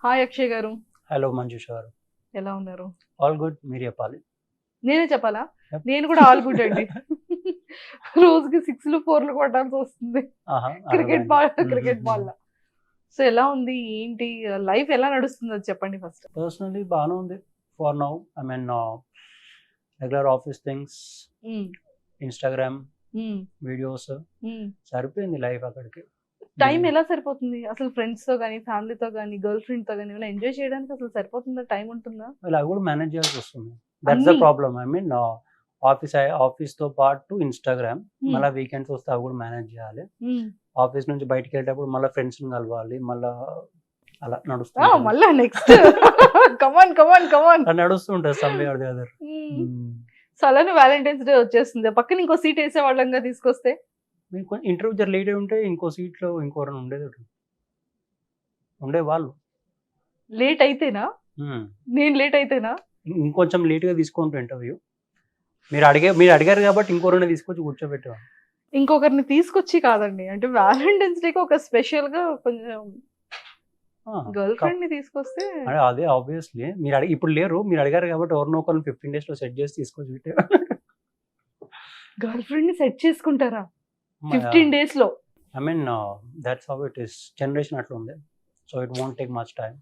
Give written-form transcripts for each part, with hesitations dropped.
Hi Akshay గారు. Hello Manjusha గారు. ఎలా ఉన్నారు? All good. మీరు చెప్పాలి. నేనే చెప్పాలా? Yep. నేను కూడా ఆల్ గుడ్ అండి. రోజుకి 6లు 4లు కొట్టాల్సి వస్తుంది. ఆహా, క్రికెట్ అర్థమైంది. బాల్. సో ఎలా ఉంది? ఏంటి? లైఫ్ ఎలా నడుస్తుంది అది చెప్పండి ఫస్ట్. పర్సనలీ బాగానే ఉంది for now. I mean regular office things, Instagram videos, సరిపోయింది లైఫ్ అక్కడికి. టైం ఎలా సరిపోతుంది? అసలు ఫ్రెండ్స్ తో గానీ, ఫ్యామిలీతో గానీ, గర్ల్ ఫ్రెండ్ తో గానీ ఏమైనా ఎంజాయ్ చేయడానికి అసలు సరిపోతుందా? టైం ఉంటుందా? ఇలా కూడా మేనేజ్ చేయాల్సి వస్తుంది. దట్స్ ద అన్నీ. ప్రాబ్లమ్. ఐ మీన్ ఆఫీస్ తో పాటు ఇన్స్టాగ్రామ్, మళ్ళీ వీకెండ్స్ వస్తే అవి కూడా మేనేజ్ చేయాలి. ఆఫీస్ నుంచి బయటికి వెళ్ళేటప్పుడు మళ్ళీ ఫ్రెండ్స్ ని కలవాలి, మళ్ళీ అలా నడుస్తుంది. మళ్ళా నెక్స్ట్ కమాన్ కమాన్ కమాన్ అలా నడుస్తుంటుంది some way or the other. Sudden Valentine's Day వచ్చేస్తుంది. పక్కన ఇంకో సీట్ వేసే వాళ్ళంగా తీసుకొస్తే మీకు ఇంటర్వ్యూ జర లేట్ అయి ఉంటే ఇంకో సీట్లో ఇంకోరైనా ఉండేవాళ్ళు. లేట్ అయితేనా? నేను లేట్ అయితేనా? ఇంకొంచెం లేట్గా తీసుకుంటారు ఇంటర్వ్యూ. మీరు అడిగారు కాబట్టి ఇంకోరైనా తీసుకొచ్చి కూర్చోబెట్టేవాళ్ళు. ఇంకొకరిని తీసుకొచ్చి కాదండి, అంటే వ్యాలంటైన్స్ డేకి ఒక స్పెషల్ గా కొంచెం గర్ల్ ఫ్రెండ్ ని తీసుకొస్తే అదే ఆబ్వియస్లీ ఇప్పుడు లేరు, మీరు అడిగారు కాబట్టి ఎవరినో ఒకరిని 15 days లో సెట్ చేసి తీసుకొచ్చి పెట్టేవాళ్ళు. గర్ల్ ఫ్రెండ్ ని సెట్ చేసుకుంటారా 15 days లో? I mean that's how it is. Generation అట్లా ఉంది. So it won't take much time.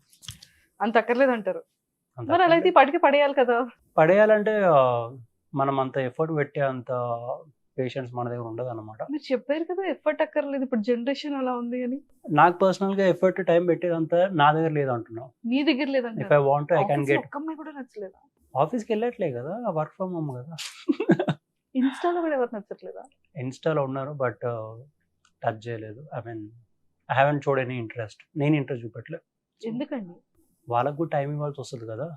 అంత అక్కర్లేదు అంటారు. మరి అలా అయితే పడికి పడేయాలి కదా. పడేయాలంటే మనం అంత ఎఫర్ట్ పెట్టే అంత పేషెన్స్ మన దగ్గర ఉండదు అనమాట. మీరు చెప్పారు కదా ఎఫర్ట్ అక్కర్లేదు, ఇప్పుడు జనరేషన్ అలా ఉంది అని. నాకు పర్సనల్ గా ఎఫర్ట్ టైం పెట్టేదంతా నా దగ్గర లేదు అంటున్నాను. మీ దగ్గర లేదంటే if I want I can get. ఒక్క అమ్మాయి కూడా నచ్చలేదా? ఆఫీస్కి వెళ్ళట్లే కదా, వర్క్ ఫ్రమ్ హోమ్ కదా. ఇన్స్టాలో కూడా ఎవరు నచ్చట్లేదా? ఇన్స్టాలో ఉన్నారు బట్ టచ్ చేయలేదు. I mean I haven't showed any interest. నేను ఇంట్రెస్ట్ చూపెట్టలేదు. ఎందుకండి? వాళ్ళకు కూడా టైం ఇవ్వాల్సి వస్తుంది కదా.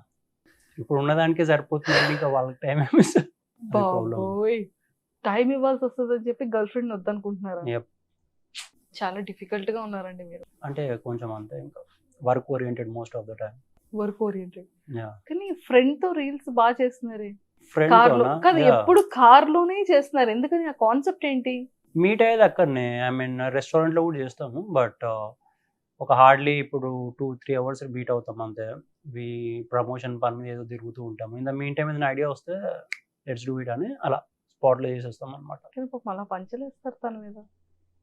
ఇప్పుడు ఉన్నదానికే సరిపోతుంది, ఇంకా వాళ్ళకి టైం ఏమిస్తారు. బాబోయ్, టైం ఇవ్వాల్సి వస్తుంది అని చెప్పి గర్ల్ ఫ్రెండ్ వద్దనుకుంటున్నారా? Yep. చాలా డిఫికల్ట్ గా ఉన్నారండి మీరు. అంటే కొంచెం అంతే, ఇంకా work oriented most of the time. Work oriented. కానీ ఫ్రెండ్ తో రీల్స్ బాగా చేస్తున్నారే. ఫ్రెండ్ కార్ లో కదా, ఎప్పుడు కార్ లోనే చేస్తున్నారు. ఎందుకని? ఆ కాన్సెప్ట్ ఏంటి? మీట్ అయ్యేది అక్కడనే. ఐ మీన్ రెస్టారెంట్ లో కూడా చేస్తాము, బట్ ఒక హార్డ్లీ ఇప్పుడు 2-3 hours మీట్ అవుతాం అంతే. ప్రమోషన్ పని మీద ఏదో తిరుగుతూ ఉంటాము. ఇన్ ద మీన్ టైం ఏదైనా ఐడియా వస్తే లెట్స్ డూ ఇట్ అని అలా స్పాట్ లో చేసేస్తాం అనమాట. అలా పంచలేస్తారు తన మీద.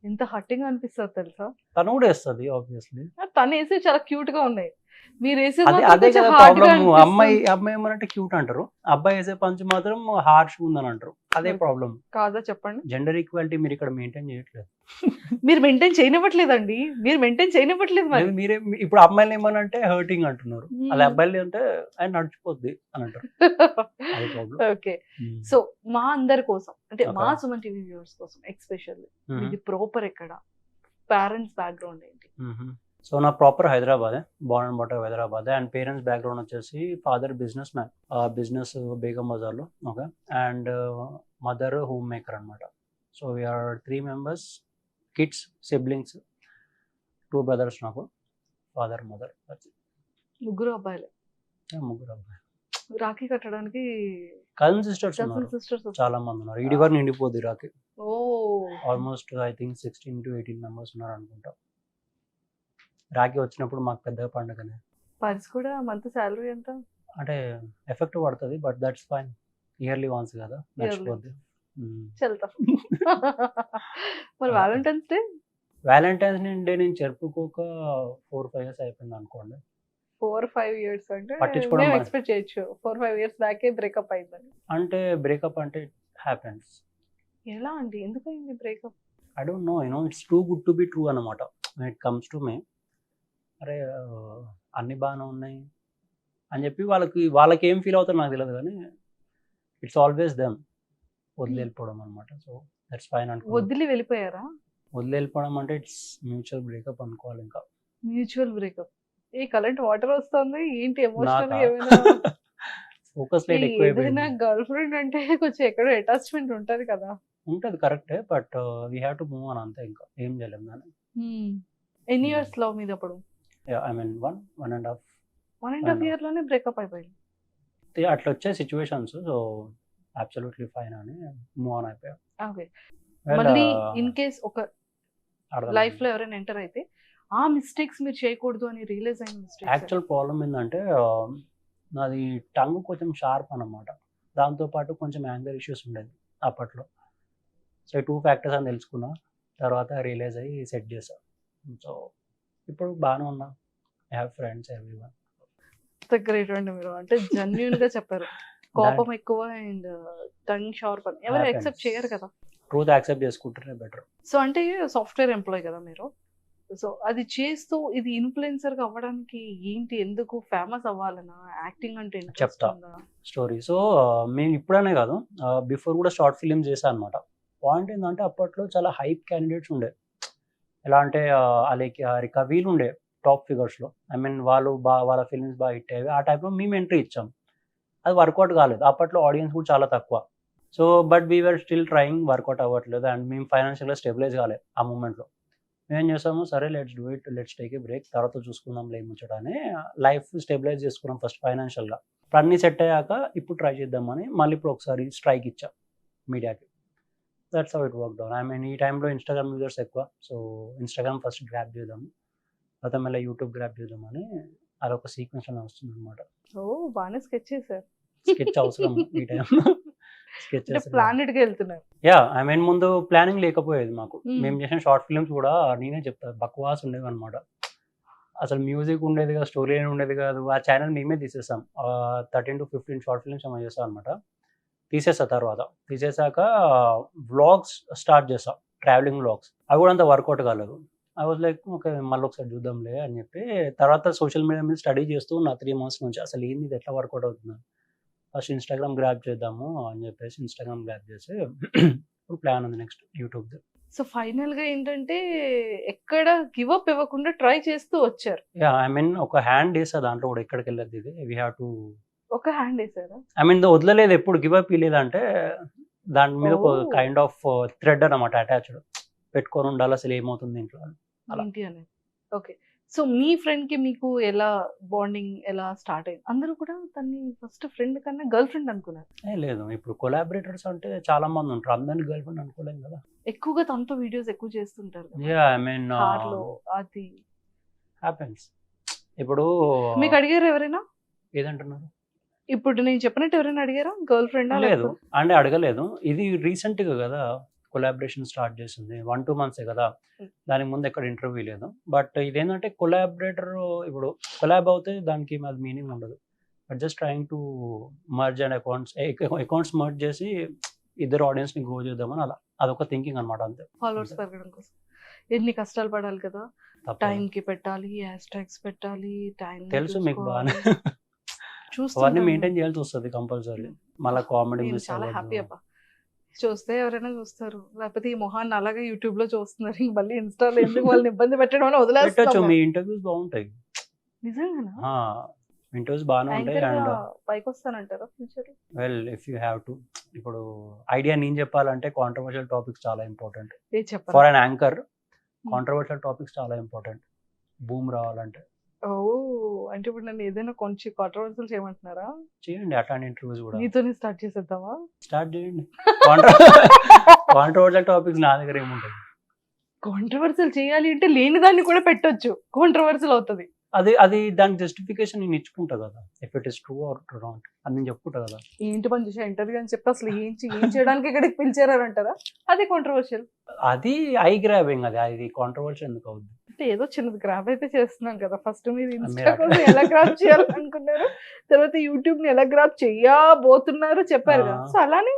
ఎంత హట్టింగ్ అనిపిస్తుంది తెలుసా. తను కూడా వేస్తుంది ఆబ్వియస్లీ. తను వేసే చాలా క్యూట్ గా ఉన్నాయి. మీరు వేసే అదే కదా ప్రాబ్లమ్. అమ్మాయి ఏమనంటే క్యూట్ అంటారు, అబ్బాయి వేసే పంచ్ మాత్రం హార్ష్ ఉందని అంటారు. అదే ప్రాబ్లం కాదా చెప్పండి. జెండర్ ఈక్వాలిటీ మీరు ఇక్కడ మెయింటైన్ చేయట్లేదు. మీరు మెయింటైన్ చేయనివ్వట్లేదండి. మీరు మెయింటైన్ చేయనివ్వట్లేదు. మరి మీరే ఇప్పుడు అమ్మాయిలు ఏమనంటే హర్టింగ్ అంటున్నారు, అలా అబ్బాయిలు అంటే ఆయన నడిచిపోద్ది అని అంటారు. అదే ప్రాబ్లం. ఓకే, సో మా అందరి కోసం, అంటే మా సుమన్ టీవీ వ్యూవర్స్ కోసం ఎక్స్పెషల్లీ ఇది ప్రాపర్ ఎక్కడ, పేరెంట్స్ బ్యాక్గ్రౌండ్ ఏంటి? సో నా ప్రాపర్ హైదరాబాదే, బోర్న్ అండ్ బాటర్ హైదరాబాదే. అండ్ పేరెంట్స్ బ్యాక్గ్రౌండ్ వచ్చేసి father businessman, business Begum బజార్లో. Okay. And mother homemaker అనమాట. So we're 3 members, kids, siblings, 2 brothers నాకు, ఫాదర్ మదర్. ముగ్గురు అబ్బాయిలే. ముగ్గురు అబ్బాయి. రాఖీ కట్టడానికి కజిన్ సిస్టర్స్ ఉన్నారు, చాలా మంది ఉన్నారు. ఈడి వరకు నిండిపోద్ది Rakhi. Almost I think 16 to 18 members ఉన్నారు అనుకుంటా. రాఖీ వచ్చినప్పుడు మాకు పెద్దగా పండుగనే. పర్స్ కూడా మంత్ సాలరీ ఎంత అంటే ఎఫెక్ట్ పడుతుంది, but that's fine. Yearly once కదా, నచ్చిపోద్ది. చల్తా. మరి వ్యాలంటైన్స్ డే నేను జరుపుకోక 4-5 years అయిపోయింది అనుకోండి. 4-5 years అంటే పట్టించుకోవడం ఎక్స్పెక్ట్ చేయొచ్చు. 4-5 years బ్యాకే బ్రేకప్ అయిందని. అంటే బ్రేకప్ అంటే హ్యాపెన్స్. ఎలా అండి? ఎందుకు అయింది breakup? I don't know, it's two good to be true అనమాట. ఇట్ కమ్స్ టు మీ, అరే అన్ని బాగానే ఉన్నాయి అని చెప్పి వాళ్ళకి ఏం ఫీల్ అవుతారో నాకు తెలియదు, కానీ ఇట్స్ ఆల్వేస్ దెమ్ వదిలి వెళ్ళిపోవడం అనమాట. సో దట్స్ ఫైన్ అనుకో. వదిలి వెళ్ళిపోయారా? వదిలి వెళ్ళిపోవడం అంటే ఇట్స్ మ్యూచువల్ బ్రేకప్ అనుకోవాలి. ఇంకా మ్యూచువల్ బ్రేకప్. ఏ కరెంట్ వాటర్ వస్తుంది ఏంటి? ఎమోషనల్ ఏమైనా ఫోకస్ లైట్ ఎక్కువ అయిపోయింది. గర్ల్ ఫ్రెండ్ అంటే కొంచెం ఎక్కడో అటాచ్మెంట్ ఉంటది కదా. ఉంటది కరెక్టే, but we have to move on అంతే, ఇంకా ఏం చేయలేము దాన్ని. ఎన్ని ఇయర్స్ లవ్ మీద అప్పుడు? ఐ మీన్ 1.5 year లోనే బ్రేకప్ అయిపోయింది. అట్లా వచ్చే సిచ్యువేషన్స్. సో అబ్సల్యూట్లీ ఫైన్ అని మూవ్ ఆన్ అయిపోయాం. ఓకే. మళ్ళీ ఇన్ కేస్ ఒక లైఫ్ లో ఎవరైనా ఎంటర్ అయితే ఆ మిస్టేక్స్ మీరు చేయకూడదు అని రియలైజ్ అయిన మిస్టేక్స్? యాక్చువల్ ప్రాబ్లమ్ ఏంటంటే నాది టంగ్ కొంచెం షార్ప్ అనమాట. దాంతోపాటు కొంచెం యాంగర్ ఇష్యూస్ ఉండేది అప్పట్లో. సో, ఈ 2 ఫ్యాక్టర్స్ అని తెలుసుకున్నా. తర్వాత రియలైజ్ అయ్యి సెట్ చేశా. సో, ఇప్పుడు బాగానే ఉన్నా. I have friends everyone. Great అండి మీరు. అంటే జెన్యూన్ గా చెప్పారు. కోపం ఎక్కువ అండ్ టంగ్ షార్ప్ అని ఎవరు యాక్సెప్ట్ చేయరు కదా. ట్రూత్ యాక్సెప్ట్ చేసుకుంటేనే బెటర్. సో అంటే సాఫ్ట్వేర్ ఎంప్లాయ్ కదా మీరు. సో అది చేస్తూ ఇది ఇన్ఫ్లుయెన్సర్ గా అవ్వడానికి ఏంటి, ఎందుకు ఫేమస్ అవ్వాలనా, యాక్టింగ్ అంటే ఇంట్రెస్ట్ చెప్తా. ఉందా? స్టోరీ. సో, మేము ఇప్పుడనే కాదు, బిఫోర్ కూడా షార్ట్ ఫిలిమ్స్ చేశాను అనమాట. పాయింట్ ఏంటంటే అప్పట్లో చాలా హైప్ క్యాండిడేట్స్ ఉండే. ఎలా అంటే అలిక వీళ్ళు ఉండే టాప్ ఫిగర్స్లో. ఐ మీన్ వాళ్ళు వాళ్ళ ఫిల్మ్స్ బాగా హిట్ అయ్యేవి. ఆ టైంలో మేము ఎంట్రీ ఇచ్చాం. అది వర్కౌట్ కాలేదు. అప్పట్లో ఆడియన్స్ కూడా చాలా తక్కువ. So but we're still trying, work out అవ్వట్లేదు. అండ్ మేము ఫైనాన్షియల్గా స్టెబిలైజ్ కాలేదు ఆ మూమెంట్లో. మేమేం చేసాము, సరే let's do it, let's take a break, తర్వాత చూసుకుందాం లే ముచ్చటని లైఫ్ స్టెబిలైజ్ చేసుకున్నాం ఫస్ట్ ఫైనాన్షియల్గా. ఇప్పుడు అన్నీ సెట్ అయ్యాక ఇప్పుడు ట్రై చేద్దామని మళ్ళీ ఇప్పుడు ఒకసారి స్ట్రైక్ ఇచ్చాం మీడియాకి. That's how it work down. I mean ఈ టైంలో ఇన్స్టాగ్రామ్ యూజర్స్ ఎక్కువ. సో ఇన్స్టాగ్రామ్ ఫస్ట్ గ్రాప్ చేద్దాము, తర్వాత మళ్ళీ యూట్యూబ్ గ్రాప్ చేద్దామని అదొక సీక్వెన్స్లో వస్తుంది అనమాట. ఓ బాగానే స్కెచ్ చేశారు. స్కెచ్ అవసరం ఈ టైంలో. స్కెచ్ ప్లానెడ్ గా వెళ్తున్నారు. యా, ఐ మీన్ ముందు ప్లానింగ్ లేకపోయేది మాకు. మేము చేసిన షార్ట్ ఫిల్మ్స్ కూడా నేనే చెప్తాను, బక్వాస్ ఉండేవి అనమాట. అసలు మ్యూజిక్ ఉండేది కాదు, స్టోరీ ఏమి ఉండేది కాదు. ఆ ఛానల్ మేమే తీసేసాం. 13 to 15 షార్ట్ ఫిల్మ్స్ ఏమో చేస్తాం అనమాట. తర్వాత తీసేసాక వ్లాగ్స్ స్టార్ట్ చేసాం, ట్రావెలింగ్ వ్లాగ్స్. అవి కూడా అంత వర్కౌట్ కాలేదు. ఐ వాజ్ లైక్ ఓకే మళ్ళీ ఒకసారి చూద్దాంలే అని చెప్పి తర్వాత సోషల్ మీడియా మీద స్టడీ చేస్తూ నా 3 months నుంచి అసలు ఏంది ఇది ఎట్లా వర్కౌట్ అవుతుంది. ఫస్ట్ ఇన్స్టాగ్రామ్ గ్రాప్ చేద్దాము అని చెప్పేసి ఇన్స్టాగ్రామ్ గ్రాప్ చేసి ఇప్పుడు ప్లాన్ ఉంది నెక్స్ట్ యూట్యూబ్. సో ఫైనల్ గా ఏంటంటే ఎక్కడ గివ్ అప్ ఇవ్వకుండా ట్రై చేస్తూ వచ్చారు. యా, ఐ మీన్ ఒక హ్యాండ్ వేసా దాంట్లో కూడా, ఎక్కడికి వెళ్ళదు ఇది. వీ హ్యావ్ టు ఒక హ్యాండ్ వేసారా? ఐ మీన్ వదలలేదు, ఎప్పుడు గివ్ అప్ ఇవ్వలేదంటే దాని మీద ఒక కైండ్ ఆఫ్ థ్రెడ్ అనమాట అటాచ్డ్ పెట్టుకొని ఉండాలి, అసలు ఏమవుతుంది ఇంట్లో ఏంటి అనేది. ఓకే, సో మీ ఫ్రెండ్ కి మీకు ఎలా బాండింగ్ ఎలా స్టార్ట్ అయింది? అందరూ కూడా తన్ని ఫస్ట్ ఫ్రెండ్ కన్నా గర్ల్ ఫ్రెండ్ అనుకున్నారు. లేదు, ఇప్పుడు కొలాబరేటర్స్ అంటే చాలా మంది ఉంటారు, అందరినీ గర్ల్ ఫ్రెండ్ అనుకోలేం కదా. ఎక్కువగా తనతో వీడియోస్ ఎక్కువ చేస్తుంటారు. యా, ఐ మీన్ అది హ్యాపెన్స్. ఇప్పుడు మీకు అడిగారు ఎవరైనా? ఏదంటున్నారు? ఇప్పుడు నేను చెప్పినట్టు ఎవరైనా అడిగారా గర్ల్ ఫ్రెండ్? లేదు అంటే అడగలేదు. ఇది రీసెంట్ గా కదా కొలాబరేషన్ స్టార్ట్ చేసింది, 1-2 months కదా. దానికి ముందు ఎక్కడ ఇంటర్వ్యూ లేదు. బట్ ఇదేంటంటే కొలాబరేటర్ ఇప్పుడు కొలాబ్ అవుతే దానికి అది మీనింగ్ ఉండదు. But just trying to merge and accounts merge చేసి ఇద్దరు ఆడియన్స్ ని గ్రో చేద్దామని అలా అదొక థింకింగ్ అనమాట, అంతే. ఫాలోవర్స్ పెరగడం కోసం ఎన్ని కష్టాలు పడాలి కదా. టైం కి పెట్టాలి, హ్యాష్ ట్యాగ్స్ పెట్టాలి, టైం తెలుసు మీకు బాగానే. అవన్నీ మెయింటైన్ చేయాల్సి వస్తుంది కంపల్సరీ. మళ్ళీ కామెడీ చాలా హ్యాపీ అబ్బా. చూస్తే ఎవరైనా చూస్తారు, లేకపోతే ఈ మొహాన్ని అలాగే యూట్యూబ్ లో చూస్తున్నారు, ఇంక మళ్ళీ ఇన్స్టాలో ఎందుకు వాళ్ళని ఇబ్బంది పెట్టడం అని వదిలేస్తారు. మీ ఇంటర్వ్యూస్ బాగుంటాయి. నిజంగా ఇంటర్వ్యూస్ బాగానే ఉంటాయి. అండ్ పైకి వస్తానంటారా future? Well if you have to. ఇప్పుడు ఐడియా నేను చెప్పాలంటే కాంట్రవర్షియల్ టాపిక్స్ చాలా important for an anchor. Controversial topics చాలా ఇంపార్టెంట్ బూమ్ రావాలంటే. ఓ, అంటే ఇప్పుడు నన్ను ఏదైనా కొంచెం కాంట్రవర్షియల్ చేయమంటున్నారా? చేయండి, అట్లాంటి ఇంటర్వ్యూస్ కూడా. నీతోనే స్టార్ట్ చేసేద్దామా? స్టార్ట్ చేయండి. కాంట్రవర్షియల్ టాపిక్స్ నా దగ్గర ఏముంటాయి? కాంట్రవర్షియల్ చేయాలి అంటే లేని దాన్ని కూడా పెట్టొచ్చు, కాంట్రవర్షియల్ అవుతుంది. అది దాని జస్టిఫికేషన్ నేను ఇచ్చుకుంటా కదా, if it is true or wrong అని నేను చెప్పుకుంటా కదా. ఏంటి పని చేసే ఇంటర్వ్యూ అని చెప్పి అసలు ఏం చేయడానికి ఇక్కడికి పిలిచారంటారా? అది కాంట్రవర్షియల్. అది ఐ గ్రాబింగ్. అది కాంట్రవర్షియల్ ఎందుకు అవుతుంది? అంటే ఏదో చిన్నది గ్రాబ్ అయితే చేస్తున్నాం కదా. ఫస్ట్ మీరు ఇన్స్టాగ్రామ్ ఎలా గ్రాబ్ చేయాలనుకున్నారు, తర్వాత యూట్యూబ్ ని ఎలా గ్రాబ్ చేయబోతున్నారు చెప్పారు కదా. సో అలానే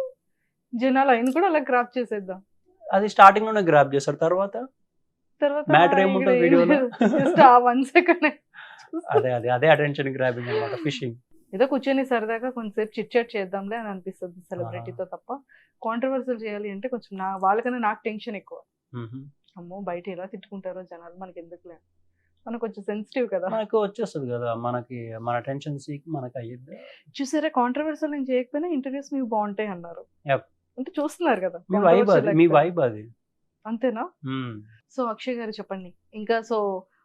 జనాలు ఆయన కూడా అలా గ్రాబ్ చేసేద్దాం. అది స్టార్టింగ్ లోనే గ్రాబ్ చేస్తారు, తర్వాత మ్యాటర్ ఏముంటుంది వీడియోలో. జస్ట్ ఆ 1 second అదే అటెన్షన్ గ్రాబింగ్ అన్నమాట, ఫిషింగ్. ఏదో కూర్చొని సరదాగా కొంచెంసేపు చిట్ చాట్ చేద్దాంలే అని అనిపిస్తుంది సెలబ్రిటీతో. తప్ప కాంట్రవర్షియల్ చేయాలి అంటే కొంచెం వాళ్ళకన్నా నాకు టెన్షన్ ఎక్కువ. అమ్మో బయట ఎలా తిట్టుకుంటారో జనాలు, మనకి ఎందుకులే, మనకు కొంచెం సెన్సిటివ్ కదా. మనకు వచ్చేస్తుంది కదా, మనకి మన టెన్షన్ సీక్ మనకి అయ్యింది. చూసారా, కాంట్రవర్షియల్ నేను చేయకపోయినా ఇంటర్వ్యూస్ మీకు బాగుంటాయి అన్నారు. అంటే చూస్తున్నారు కదా, మీ వైబ్ అది అంతేనా? సో అక్షయ్ గారు చెప్పండి ఇంకా. సో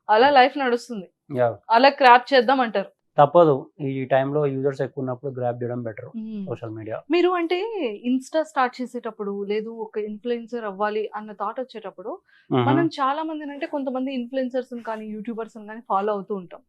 అలా లైఫ్ నడుస్తుంది, అలా క్రాప్ చేద్దాం అంటారు. తప్పదు. ఈ టైంలో యూజర్స్ ఎక్కువ ఉన్నప్పుడు గ్రాబ్ చేయడం బెటర్ సోషల్ మీడియా. మీరు అంటే ఇన్‌స్టా స్టార్ట్ చేసేటప్పుడు, లేదు ఒక ఇన్‌ఫ్లుయెన్సర్ అవ్వాలి అన్న థాట్ వచ్చేటప్పుడు, మనం చాలా మందినంటే కొంతమంది ఇన్‌ఫ్లుయెన్సర్స్‌ని కానీ, యూట్యూబర్స్‌ని కానీ ఫాలో అవుతూ ఉంటాం.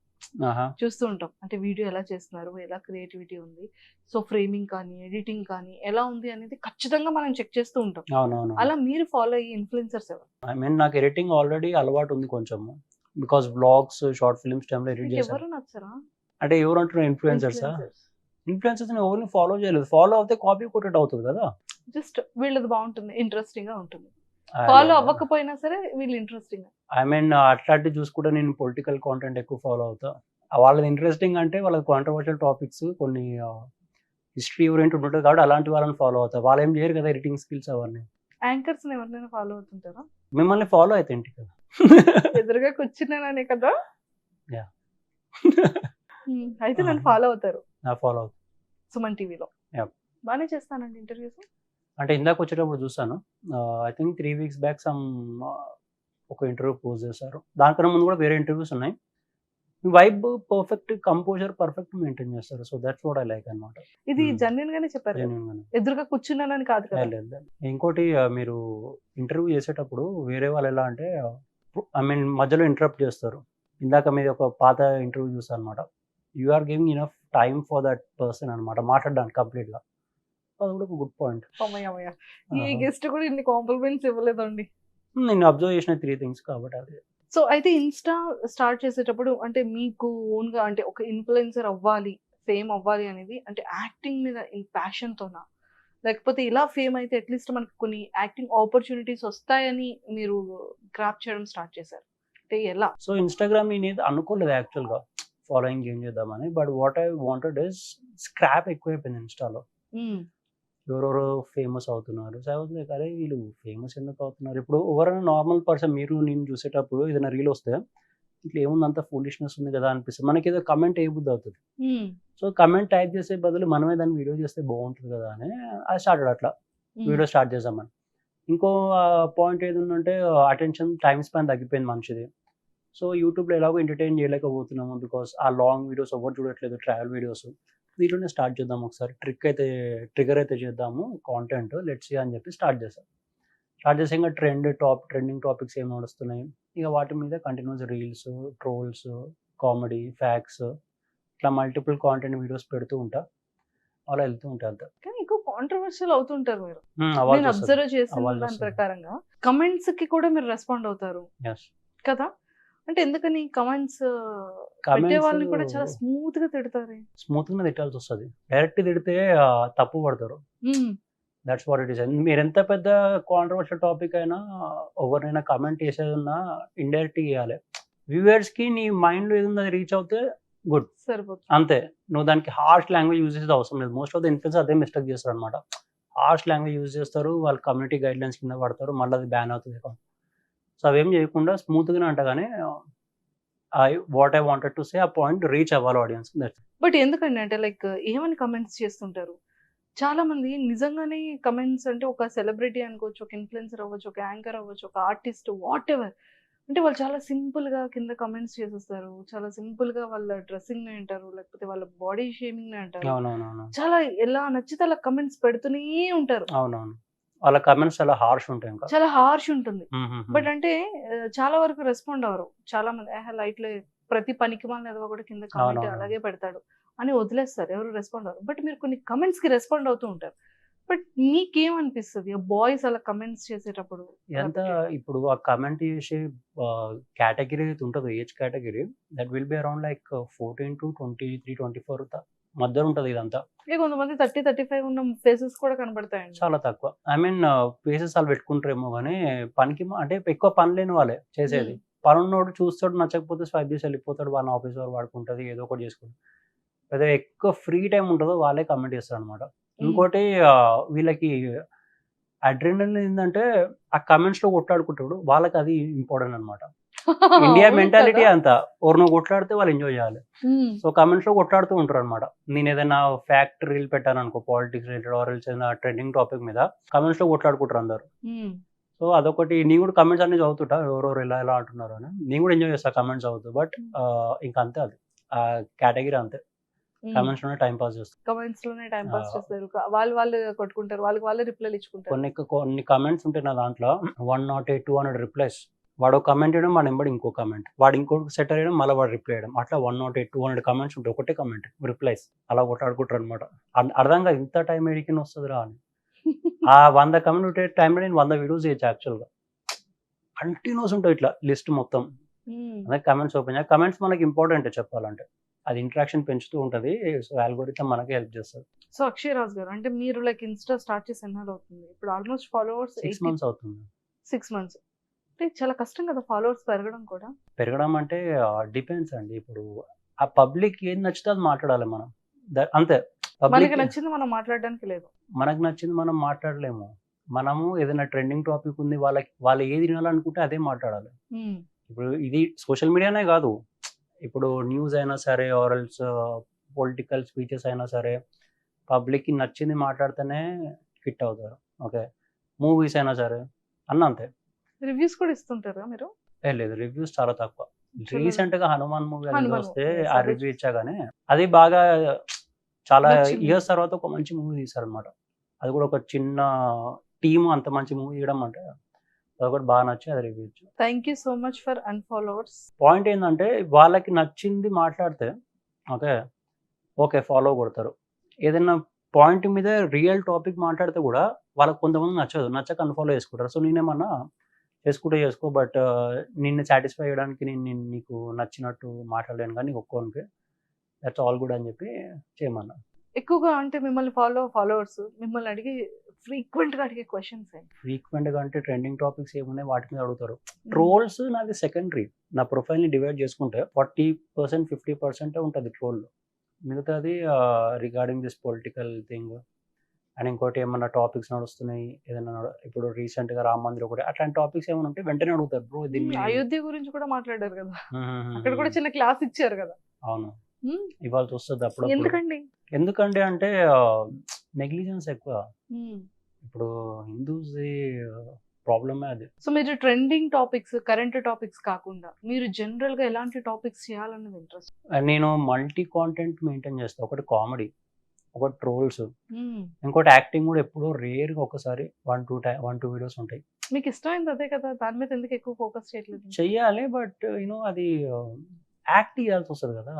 చూస్తూ ఉంటాం. అంటే వీడియో ఎలా చేస్తున్నారు? ఎలా క్రియేటివిటీ ఉంది? సో, ఫ్రేమింగ్ కానీ, ఎడిటింగ్ కానీ ఎలా ఉంది అనేది ఖచ్చితంగా మనం చెక్ చేస్తూ ఉంటాం. అవునవును. అలా మీరు ఫాలో అయ్యే ఇన్‌ఫ్లుయెన్సర్స్ ఎవరు? ఐ మీన్ నాకు ఎడిటింగ్ ఆల్రెడీ అలవాటు ఉంది కొంచెము. బికాస్ వ్లాగ్స్, షార్ట్ ఫిల్మ్స్ టైంలో ఎడిట్ మీకు చేశాను. ఎవరు నచ్చరా? అంటే ఎవరు అంటున్నారు ఇన్‌ఫ్లుయెన్సర్సా? ఇన్‌ఫ్లుయెన్సర్స్‌ని ఎవరిని ఫాలో చేయలేదు. ఫాలో అవుతే కాపీ కొట్టేట్టు అవుతది కదా! జస్ట్ వీళ్ళది బాగుంటుంది, ఇంట్రెస్టింగ్‌గా ఉంటుంది. ఫాలో అవ్వకపోయినా సరే వీళ్ళు ఇంట్రెస్టింగ్. ఐ మీన్ అట్లాంటివి చూసుకుంటే నేను పొలిటికల్ కాంటెంట్ ఎక్కువ ఫాలో అవుతా. వాళ్ళది ఇంట్రెస్టింగ్ అంటే వాళ్ళకి కాంట్రోవర్షియల్ టాపిక్స్ కొన్ని హిస్టరీ ఓరియంటెడ్ ఉంటుంది కాబట్టి అలాంటి వాళ్ళని ఫాలో అవుతా. వాళ్ళు ఏం చేయరు కదా ఎడిటింగ్ స్కిల్స్ అవన్నీ. యాంకర్స్ ఎవరినైనా ఫాలో అవుతుంటారా? మిమ్మల్ని ఫాలో అయితే ఏంటి కదా. ఎదురుగా కూర్చున్నాననే కదా. Yeah. అయితే నన్ను ఫాలో అవుతారు. ఫాలో అవుతా సుమన్ టీవీలో. Yeah. బాగానే చేస్తానండి ఇంటర్వ్యూస్. అంటే ఇందాక వచ్చేటప్పుడు చూసాను. ఐ థింక్ 3 వీక్స్ బ్యాక్ ఒక ఇంటర్వ్యూ పోస్ట్ చేశారు. దానికన్నా ముందు కూడా వేరే ఇంటర్వ్యూస్ ఉన్నాయి. Vibe perfect, composer perfect maintain చేస్తారు. So that's what I like అన్నమాట. ఇది జెన్యూన్ గానే చెప్పారు కదా. జెన్యూన్ గానే. ఎదురుగా కూర్చున్నానని కాదు కదా. లేదు. ఇంకోటి మీరు ఇంటర్వ్యూ చేసేటప్పుడు వేరే వాళ్ళు ఎలా అంటే ఐ మీన్ మధ్యలో ఇంటరప్ట్ చేస్తారు. ఇందాక మీద ఒక పాత ఇంటర్వ్యూ చూసాను అనమాట. You are giving enough time for that person అనమాట మాట్లాడడానికి కంప్లీట్‌గా. అది కూడా ఒక గుడ్ పాయింట్. అమ్మయ్య. ఈ గెస్ట్ కూడా ఇన్ని కాంప్లిమెంట్స్ ఇవ్వలేదండి. నేను అబ్జర్వ్ చేసిన 3 థింగ్స్ కాబట్టి అది. సో అయితే ఇన్‌స్టా స్టార్ట్ చేసేటప్పుడు అంటే మీకు ఓన్‌గా అంటే ఒక ఇన్‌ఫ్లుయెన్సర్ అవ్వాలి, ఫేమ్ అవ్వాలి అనేది అంటే యాక్టింగ్ మీద ప్యాషన్‌తోనా? లేకపోతే ఇలా ఫేమ్ అయితే అట్‌లీస్ట్ మనకు కొన్ని యాక్టింగ్ ఆపర్చునిటీస్ వస్తాయని మీరు గ్రాబ్ చేయడం స్టార్ట్ చేశారు. అంటే ఎలా? సో ఇన్‌స్టాగ్రామ్ నేనేది అనుకోలేదు యాక్చువల్‌గా ఫాలోయింగ్ గెయిన్ చేద్దామని. But what I wanted is scrap ఎక్కువైపోయింది ఇన్‌స్టాలో. ఎవరెవరో ఫేమస్ అవుతున్నారు. సో ఐ వాస్ లైక్ అరే వీళ్ళు ఫేమస్ ఎందుకు అవుతున్నారు? ఇప్పుడు ఎవరైనా నార్మల్ పర్సన్ మీరు నేను చూసేటప్పుడు ఏదైనా రీల్ వస్తే ఇట్లా ఏముంది అంత ఫూలిష్‌నెస్ ఉంది కదా అనిపిస్తుంది. మనకేదో కమెంట్ వేయబుద్ధి అవుతది. సో కమెంట్ టైప్ చేసే బదులు మనమే దాన్ని వీడియో చేస్తే బాగుంటుంది కదా అని ఐ స్టార్టెడ్ అట్లా వీడియో స్టార్ట్ చేద్దామని. ఇంకో పాయింట్ ఏదుందంటే అటెన్షన్ టైమ్ స్పాన్ తగ్గిపోయింది మనిషిది. సో యూట్యూబ్‌లో ఎలాగో ఎంటర్‌టైన్ చేయలేకపోతున్నాము బికాస్ ఆ లాంగ్ వీడియోస్ ఎవరు చూడట్లేదు ట్రావెల్ వీడియోస్. దీంట్లోనే స్టార్ట్ చేద్దాం ఒకసారి ట్రిగ్గర్ అయితే చేద్దాము కాంటెంట్ లెట్స్ సీ అని చెప్పి స్టార్ట్ చేశాను. స్టార్ట్ చేసి ఇంకా ట్రెండింగ్ టాపిక్స్ ఏం నడుస్తున్నాయి ఇక వాటి మీద continuous reels, trolls, comedy, facts ఇట్లా మల్టిపుల్ కాంటెంట్ వీడియోస్ పెడుతూ ఉంటా. అలా వెళ్తూ ఉంటా అంతా. కానీ ఎక్కువ కాంట్రవర్షియల్ అవుతుంటారు మీరు. నేను అబ్జర్వ్ చేసిన దాని ప్రకారంగా కమెంట్స్ కి కూడా మీరు రెస్పాండ్ అవుతారు కదా. అంటే ఎందుకని కమెంట్స్ పెట్టే వాళ్ళని కూడా చాలా స్మూత్ గా తిడతారు. స్మూత్ గా తిట్టాల్సి వస్తుంది. డైరెక్ట్ తిడితే తప్పు పడతారు. That's what it is. మీరు ఎంత పెద్ద కాంట్రవర్షియల్ టాపిక్ అయినా ఎవరినైనా కమెంట్ చేసేది ఉన్నా ఇండైరెక్ట్ చేయాలి. వ్యూవర్స్ కి నీ మైండ్ లో ఏది ఉందో అది రీచ్ అవుతే గుడ్ సరిపోతుంది. అంతే. నువ్వు దానికి హార్ష్ లాంగ్వేజ్ యూజ్ చేసేది అవసరం లేదు. మోస్ట్ ఆఫ్ ద ఇన్ఫ్లుయెన్స్ అదే మిస్టేక్ చేస్తారు అనమాట. హార్ష్ లాంగ్వేజ్ యూజ్ చేస్తారు, వాళ్ళ కమ్యూనిటీ గైడ్ లైన్స్ కింద పడతారు, మళ్ళీ అది బ్యాన్ అవుతుంది అకౌంట్. సో అవేం చేయకుండా స్మూత్గానే అంటగానే what I wanted to say ఆ పాయింట్ రీచ్ అవ్వాలి ఆడియన్స్. బట్ ఎందుకండి అంటే లైక్ ఏమని కమెంట్స్ చేస్తుంటారు చాలా మంది నిజంగానే కమెంట్స్ అంటే ఒక సెలబ్రిటీ అనుకోవచ్చు, ఒక ఇన్ఫ్లుయెన్సర్ అవ్వచ్చు, ఒక యాంకర్ అవ్వచ్చు, ఒక ఆర్టిస్ట్ వాట్ ఎవర్ అంటే వాళ్ళు చాలా సింపుల్ గా కింద కమెంట్స్ చేసేస్తారు. చాలా సింపుల్ గా వాళ్ళ డ్రెస్సింగ్ ని అంటారు, లేకపోతే వాళ్ళ బాడీ షేమింగ్ ని అంటారు. చాలా ఎలా నచ్చితే అలా కమెంట్స్ పెడుతూనే ఉంటారు. అవునవును, వాళ్ళ కమెంట్స్ చాలా హార్ష్ ఉంటాయి. ఇంకా చాలా హార్ష్ ఉంటుంది. బట్ అంటే చాలా వరకు రెస్పాండ్ అవ్వరు. చాలా మంది లైట్ ప్రతి పనికి మాలిన ఎదవ కూడా కింద కమెంట్ అలాగే పెడతాడు అని వదిలేస్తారు, ఎవరు రెస్పాండ్ అవ్వరు. బట్ మీరు కొన్ని కమెంట్స్ కి రెస్పాండ్ అవుతూ ఉంటారు. బట్ మీకేమనిపిస్తుంది బాయ్స్ అలా కమెంట్స్ చేసేటప్పుడు? ఎంత ఇప్పుడు ఆ కమెంట్ చేసే కేటగిరీ అయితే ఉంటుందో age category that will be around like 14 to 23, 24 మధ్య ఉంటుంది ఇదంతా. కొంతమంది 30-35 ఉన్న ఫేసెస్ కూడా కనబడతాయండి. చాలా తక్కువ. ఐ మీన్ ఫేసెస్ వాళ్ళు పెట్టుకుంటారేమో కానీ పనికి అంటే ఎక్కువ పని లేని వాళ్ళే చేసేది. పని ఉన్నోడు చూస్తాడు, నచ్చకపోతే స్వైప్ చేసి వెళ్ళిపోతాడు, వాళ్ళ ఆఫీస్ వారు వాడుకుంటుంది, ఏదో ఒకటి చేసుకుంటాడు. అదే ఎక్కువ ఫ్రీ టైం ఉంటుందో వాళ్ళే కమెంట్ చేస్తారు అనమాట. ఇంకోటి వీళ్ళకి అడ్రినలిన్ ఏంటంటే ఆ కమెంట్స్ లో కొట్లాడుకుంటాడు, వాళ్ళకి అది ఇంపార్టెంట్ అనమాట. ఇండియా మెంటాలిటీ అంతా ఎవరు నువ్వు కొట్లాడితే వాళ్ళు ఎంజాయ్ చేయాలి. సో కమెంట్స్ లో కొట్లాడుతూ ఉంటారు అనమాట. నేను ఏదైనా ఫ్యాక్ట్ రీల్ పెట్టాను అనుకో, పాలిటిక్స్ రిలేటెడ్ ఆర్ ఏదైనా ట్రెండింగ్ టాపిక్ మీద కమెంట్స్ లో కొట్లాడుకుంటారు అందరు. సో అదొకటి. నేను కూడా కమెంట్స్ అన్ని చదువుతుంటా, ఎవరెవరు ఎలా అంటున్నారు అని. నేను కూడా ఎంజాయ్ చేస్తా కమెంట్స్ చదువుతూ. బట్ ఇంకా అంతే, ఆ కేటగిరీ అంతే. కామెంట్స్ లోనే టైం పాస్ చేస్తారు. కమెంట్స్ లోనే టైం పాస్ చేస్తారు. వాళ్ళు కొట్టుకుంటారు, వాళ్ళే రిప్లైలు ఇచ్చుకుంటారు. కొన్ని కమెంట్స్ ఉంటాయి నా దాంట్లో 108, 200 రిప్లైస్. వాడు కమెంట్ చేయడం, మన ఎంబడి ఇంకో కమెంట్, వాడు ఇంకోటి సెటర్ చేయడం, మళ్ళీ వాడు రిప్లై చేయడం, అట్లా 108, 200 కమెంట్స్ ఉంటాయి, ఒకటే కమెంట్ రిప్లైస్. అలా కొట్లాడుకుంటారు అనమాట. అర్థంగా ఇంత టైం ఎడికిన వస్తుందిరా అని. ఆ 100 కమెంట్ ఉంటే టైంలో నేను 100 వీడియోస్ చేయొచ్చు యాక్చువల్గా. కంటిన్యూస్ ఉంటాయి ఇట్లా లిస్ట్ మొత్తం. అదే కమెంట్స్ ఓపెన్ చేయాలి. కమెంట్స్ మనకి ఇంపార్టెంట్ చెప్పాలంటే, అది ఇంటరాక్షన్ పెంచుతూ ఉంటుంది. సో ఆల్గోరిథం మనకి హెల్ప్ చేస్తుంది. సో అక్షయ్ రాజ్ గారు, అంటే మీరు లైక్ ఇన్స్టా స్టార్ట్ చేసి ఎన్నాళ్ళు అవుతుంది? ఇప్పుడు ఆల్మోస్ట్ ఫాలోవర్స్ 6 months అవుతుంది. 6 months. అంటే చాలా కష్టం కదా ఫాలోవర్స్ పెరగడం కూడా. పెరగడం అంటే డిపెండ్స్ అండి. ఇప్పుడు ఆ పబ్లిక్ ఏది నచ్చితే అది మాట్లాడాలి మనం, అంతే. మనకి నచ్చింది మనం మాట్లాడడానికి లేదు. మనకు నచ్చింది మనం మాట్లాడలేము. మనము ఏదైనా ట్రెండింగ్ టాపిక్ ఉంది, వాళ్ళు ఏది వినాలనుకుంటే అదే మాట్లాడాలి. ఇప్పుడు ఇది సోషల్ మీడియానే కాదు, ఇప్పుడు న్యూస్ అయినా సరే, ఆరల్స్ పొలిటికల్ స్పీచెస్ అయినా సరే, పబ్లిక్కి నచ్చింది మాట్లాడితేనే హిట్ అవుతారు. ఓకే, మూవీస్ అయినా సరే అంతే. రివ్యూస్ కూడా ఇస్తుంటారా మీరు? లేదు, రివ్యూస్ చాలా తక్కువ. రీసెంట్ గా హనుమాన్ మూవీ వస్తే ఆ రివ్యూ ఇచ్చాగానే అది బాగా చాలా ఇయర్స్ తర్వాత ఒక మంచి మూవీ తీశారనమాట. అది కూడా ఒక చిన్న టీమ్ అంత మంచి మూవీ తీయడం అంటే అది కూడా బాగా నచ్చి అది రివ్యూ ఇచ్చారు. Thank you so much for unfollowers. Point ఏంటంటే వాళ్ళకి నచ్చింది మాట్లాడితే ఓకే ఫాలో కొడతారు. ఏదైనా పాయింట్ మీద రియల్ టాపిక్ మాట్లాడితే కూడా వాళ్ళకి కొంతమంది నచ్చక అన్ఫాలో చేసుకుంటారు. సో నేనేమన్నా చేసుకో, బట్ నిన్ను సాటిస్ఫై చేయడానికి నేను నీకు నచ్చినట్టు మాట్లాడలేను, కానీ ఒక్కోనికి దట్స్ ఆల్ గుడ్ అని చెప్పి చేయమన్నా. ఎక్కువగా అంటే మిమ్మల్ని ఫాలోవర్స్ మిమ్మల్ని ఫ్రీక్వెంట్ గా అడిగే క్వశ్చన్స్ ఫ్రీక్వెంట్ గా అంటే ట్రెండింగ్ టాపిక్స్ ఏమున్నాయి వాటి మీద అడుగుతారు. ట్రోల్స్ నాది సెకండరీ. నా ప్రొఫైల్ ని డివైడ్ చేసుకుంటే 40%, 50% ఉంటుంది ట్రోల్. మిగతాది regarding this political thing and ఇంకోటి ఏమన్నా టాపిక్స్ నడుస్తున్నాయి, ఏదైనా ఇప్పుడు రీసెంట్ గా రామ మందిర్ ఒకటి, అట్లాంటి టాపిక్స్ ఏమైనా ఉంటే వెంటనే అడుగుతారు. బ్రో దీన్ని అయోధ్య గురించి కూడా మాట్లాడారు కదా, అక్కడ కూడా చిన్న క్లాస్ ఇచ్చారు కదా. అవును, ఇవాళ వస్తుంది అప్పుడు. ఎందుకండి అంటే నెగ్లిజెన్స్ ఎక్కువ. ఇప్పుడు హిందూస్ ప్రాబ్లమే అది. సో మీరు ట్రెండింగ్ టాపిక్స్, కరెంట్ టాపిక్స్ కాకుండా మీరు జనరల్ గా ఎలాంటి టాపిక్స్ చేయాలన్నది ఇంట్రెస్ట్? నేను మల్టీ కాంటెంట్ మెయింటైన్ చేస్తాను. ఒకటి కామెడీ, ఒకటి ట్రోల్స్, ఇంకోటి యాక్టింగ్ కూడా. ఎప్పుడో రేర్ గా ఒకసారి 1-2 వీడియోస్ ఉంటాయి. మీకు ఇష్టమైంది అదే కదా, దాని మీద ఎందుకు ఎక్కువ ఫోకస్ చేయట్లేదు? చెయ్యాలి, బట్ అది యాక్ట్ చేయాల్సి వస్తుంది కదా.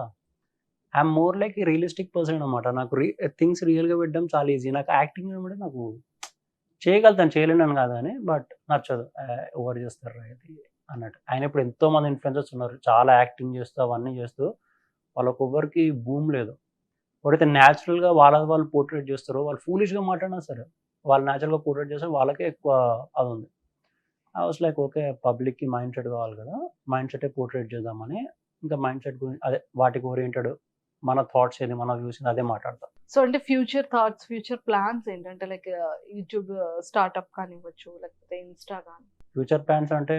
I'm more like realistic person అనమాట. నాకు థింగ్స్ రియల్గా పెట్టడం చాలా ఈజీ. నాకు యాక్టింగ్ అంటే నాకు చేయగలుగుతాను, చేయలేను కాదు అని, బట్ నచ్చదు. ఓవర్ చేస్తారు అది అన్నట్టు. ఆయన ఇప్పుడు ఎంతో మంది ఇన్ఫ్లుయెన్సర్స్ ఉన్నారు, చాలా యాక్టింగ్ చేస్తూ అవన్నీ చేస్తూ వాళ్ళకు ఎవరికి భూమి లేదు. ఎవరైతే న్యాచురల్గా వాళ్ళు పోర్ట్రేట్ చేస్తారో, వాళ్ళు ఫూలిష్గా మాట్లాడినా సరే వాళ్ళు న్యాచురల్గా పోర్ట్రేట్ చేస్తే వాళ్ళకే ఎక్కువ అది ఉంది. ఐ వాస్ లైక్ ఓకే, పబ్లిక్కి మైండ్ సెట్ కావాలి కదా, మైండ్ సెటే పోర్ట్రేట్ చేద్దామని. ఇంకా మైండ్ సెట్ గురించి అదే వాటికి ఓరియంటెడ్, మన థాట్స్ ఏది, మన వ్యూస్ అదే మాట్లాడతాం. సో అంటే ఫ్యూచర్ థాట్స్, ఫ్యూచర్ ప్లాన్స్ ఏంటంటే లైక్ యూట్యూబ్ స్టార్ట్అప్ కానివ్వచ్చు, లేకపోతే ఇన్స్టా కానీ? ఫ్యూచర్ ప్లాన్స్ అంటే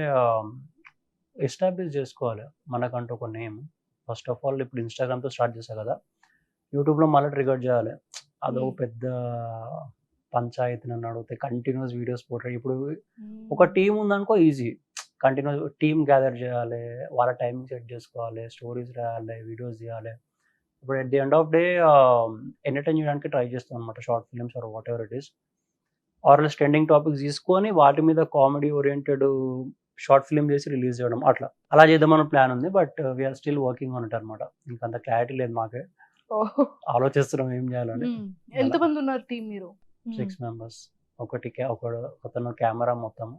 ఎస్టాబ్లిష్ చేసుకోవాలి మనకంటూ ఒక నేమ్. ఫస్ట్ ఆఫ్ ఆల్ ఇప్పుడు ఇన్స్టాగ్రామ్తో స్టార్ట్ చేశా కదా, యూట్యూబ్లో మళ్ళీ ట్రిగర్ చేయాలి. అదో పెద్ద పంచాయతీ నన్ను అడిగితే. Continuous videos portrait. ఇప్పుడు ఒక టీం ఉందనుకో ఈజీ, కంటిన్యూస్ టీమ్ గ్యాదర్ చేయాలి, వాళ్ళ టైమింగ్ సెట్ చేసుకోవాలి, స్టోరీస్ రాయాలి, వీడియోస్ చేయాలి. ఇప్పుడు at the end of day entertain చేయడానికి ట్రై చేస్తాం అనమాట, short films or whatever it is. ఆర్ఎల్స్ ట్రెండింగ్ టాపిక్స్ తీసుకొని వాటి మీద కామెడీ ఓరియంటెడ్ షార్ట్ ఫిల్మ్ చేసి రిలీజ్ చేయడం, అలా చేద్దామని ప్లాన్ ఉంది. But we're still working on it అనమాట. ఇంకంత క్లారిటీ లేదు మాకే, ఆలోచిస్తున్నాం ఏం చేయాలని. ఎంతమంది ఉన్నారు టీం మీరు? 6 members. ఒకతను కెమెరా మొత్తం,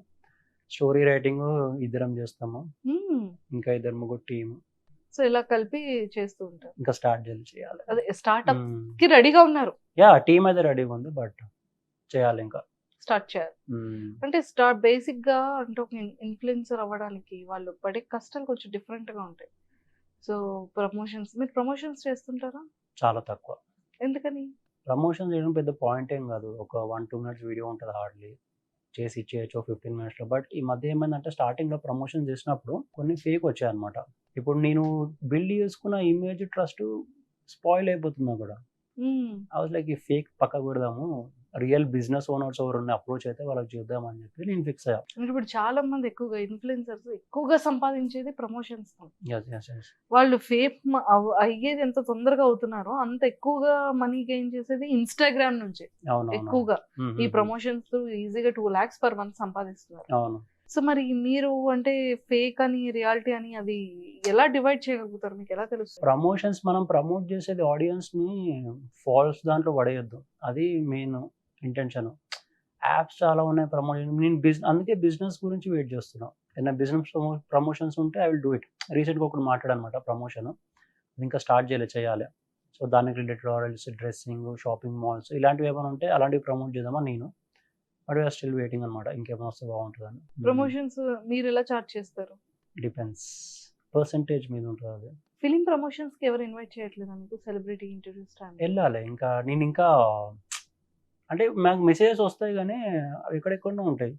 స్టోరీ రైటింగ్ ఇద్దరం చేస్తాము, ఇంకా 2-3 టీమ్. సో ఇలా కలిపి చేస్తూ ఉంటారు. ఇంకా స్టార్ట్ చేయాలి. అదే స్టార్ట్అప్ కి రెడీగా ఉన్నారు? యా, టీమ్ అయితే రెడీగా ఉంది, బట్ చేయాలి, ఇంకా స్టార్ట్ చేయాలి. అంటే బేసిక్ గా అంటే ఒక ఇన్ఫ్లుయెన్సర్ అవ్వడానికి వాళ్ళు పడే కష్టాలు కొంచెం డిఫరెంట్ గా ఉంటాయి. సో మీరు ప్రమోషన్స్ చేస్తుంటారా? చాలా తక్కువ. ఎందుకని? ప్రమోషన్ చేయడం పెద్ద పాయింట్ ఏం కాదు. ఒక 1-2 minutes వీడియో ఉంటుంది, హార్డ్లీ చేసి ఇచ్చేయచ్చు 15 minutes. బట్ ఈ మధ్య ఏమైందంటే స్టార్టింగ్లో ప్రమోషన్ చేసినప్పుడు కొన్ని ఫేక్ వచ్చాయి అనమాట. ఇప్పుడు నేను బిల్డ్ చేసుకున్న ఇమేజ్ ట్రస్ట్ స్పాయిల్ అయిపోతుంది కూడా. ఐ వాజ్ లైక్ ఈ ఫేక్ పక్క పెడదాము, రియల్ బిజినెస్ ఓనర్స్ ఎవరు అప్రోచ్ అయితే వాళ్ళకి చూద్దామని చెప్పి నేను ఫిక్స్ అయ్యా. అంటే ఇప్పుడు చాలా మంది ఎక్కువగా ఇన్ఫ్లుయెన్సర్స్ ఎక్కువగా సంపాదించేది ప్రమోషన్స్. Yes. వాళ్ళు ఫేమ్ అయ్యేది ఎంత తొందరగా అవుతున్నారో అంత ఎక్కువగా మనీ గెయిన్ చేసేది ఇన్స్టాగ్రామ్ నుంచి ఎక్కువగా. ఈ ప్రమోషన్స్ ఈజీగా 2 lakhs per month సంపాదిస్తున్నారు. అవును. సో మరి మీరు అంటే ఫేక్ అని రియాలిటీ అని అది ఎలా డివైడ్ చేయగలుగుతారు? మీకు ఎలా తెలుస్తుంది? ప్రమోషన్స్ మనం ప్రమోట్ చేసేది ఆడియన్స్ ని ఫాల్స్ దాంట్లో పడేయద్దు, అది మెయిన్ ఇంటెన్షన్. యాప్స్ చాలా ఉన్నాయి ప్రమోషన్, నేను అందుకే బిజినెస్ గురించి వెయిట్ చేస్తున్నాను. ఏదైనా బిజినెస్ ప్రమోషన్స్ ఉంటే ఐ విల్ డూ ఇట్. రీసెంట్గా ఒకటి మాట్లాడనమాట ప్రమోషన్, ఇంకా స్టార్ట్ చేయాలి. సో దానికి రిలేటెడ్ ఆర్ఎల్స్ డ్రెస్సింగ్, షాపింగ్ మాల్స్ ఇలాంటివి ఏమైనా ఉంటే అలాంటివి ప్రమోట్ చేద్దామని నేను. బట్ వీఆర్ స్టిల్ వెయిటింగ్ అనమాట, ఇంకేమైనా వస్తే బాగుంటుందని. ప్రమోషన్స్ మీరు ఎలా చార్జ్ చేస్తారు? డిపెండ్స్, పర్సంటేజ్ మీద ఉంటుంది అది. ఫిలిం ప్రమోషన్స్ కి ఎవరు ఇన్వైట్ చేయట్లేదు మీకు? సెలబ్రిటీ ఇంటర్వ్యూస్ టైం వెళ్ళాలి ఇంకా. నేను ఇంకా అంటే మాకు మెసేజెస్ వస్తాయి కానీ అవి ఎక్కడెక్కడో ఉంటాయి,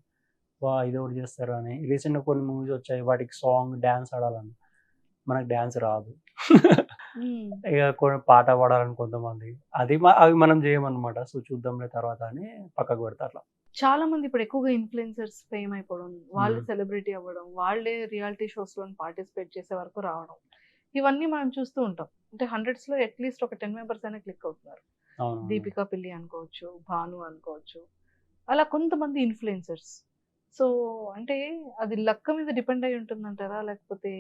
ఇది ఒకటి చేస్తారు అని. రీసెంట్గా కొన్ని మూవీస్ వచ్చాయి, వాటికి సాంగ్ డ్యాన్స్ ఆడాలని, మనకు డ్యాన్స్ రాదు. ఇక కొన్ని పాట పాడాలని కొంతమంది, అవి మనం చేయమన్నమాట. సో చూద్దాంలే తర్వాత అని పక్కకు పెడతా. అట్లా చాలా మంది ఇప్పుడు ఎక్కువగా ఇన్ఫ్లుయెన్సర్స్ ఫేమ్ అయిపోవడం, వాళ్ళు సెలబ్రిటీ అవ్వడం, వాళ్ళే రియాలిటీ షోస్ లో పార్టిసిపేట్ చేసే వరకు రావడం, ఇవన్నీ మనం చూస్తూ ఉంటాం. అంటే 100s లో అట్లీస్ట్ ఒక 10 members అయినా క్లిక్ అవుతున్నారు. దీపికా పిల్లి అనుకోవచ్చు, భాను అనుకోవచ్చు, అలా కొంతమంది ఇన్ఫ్లుయెన్సర్స్. సో అంటే అది లక్ మీద డిపెండ్ అయి ఉంటుందంటారా, లేకపోతే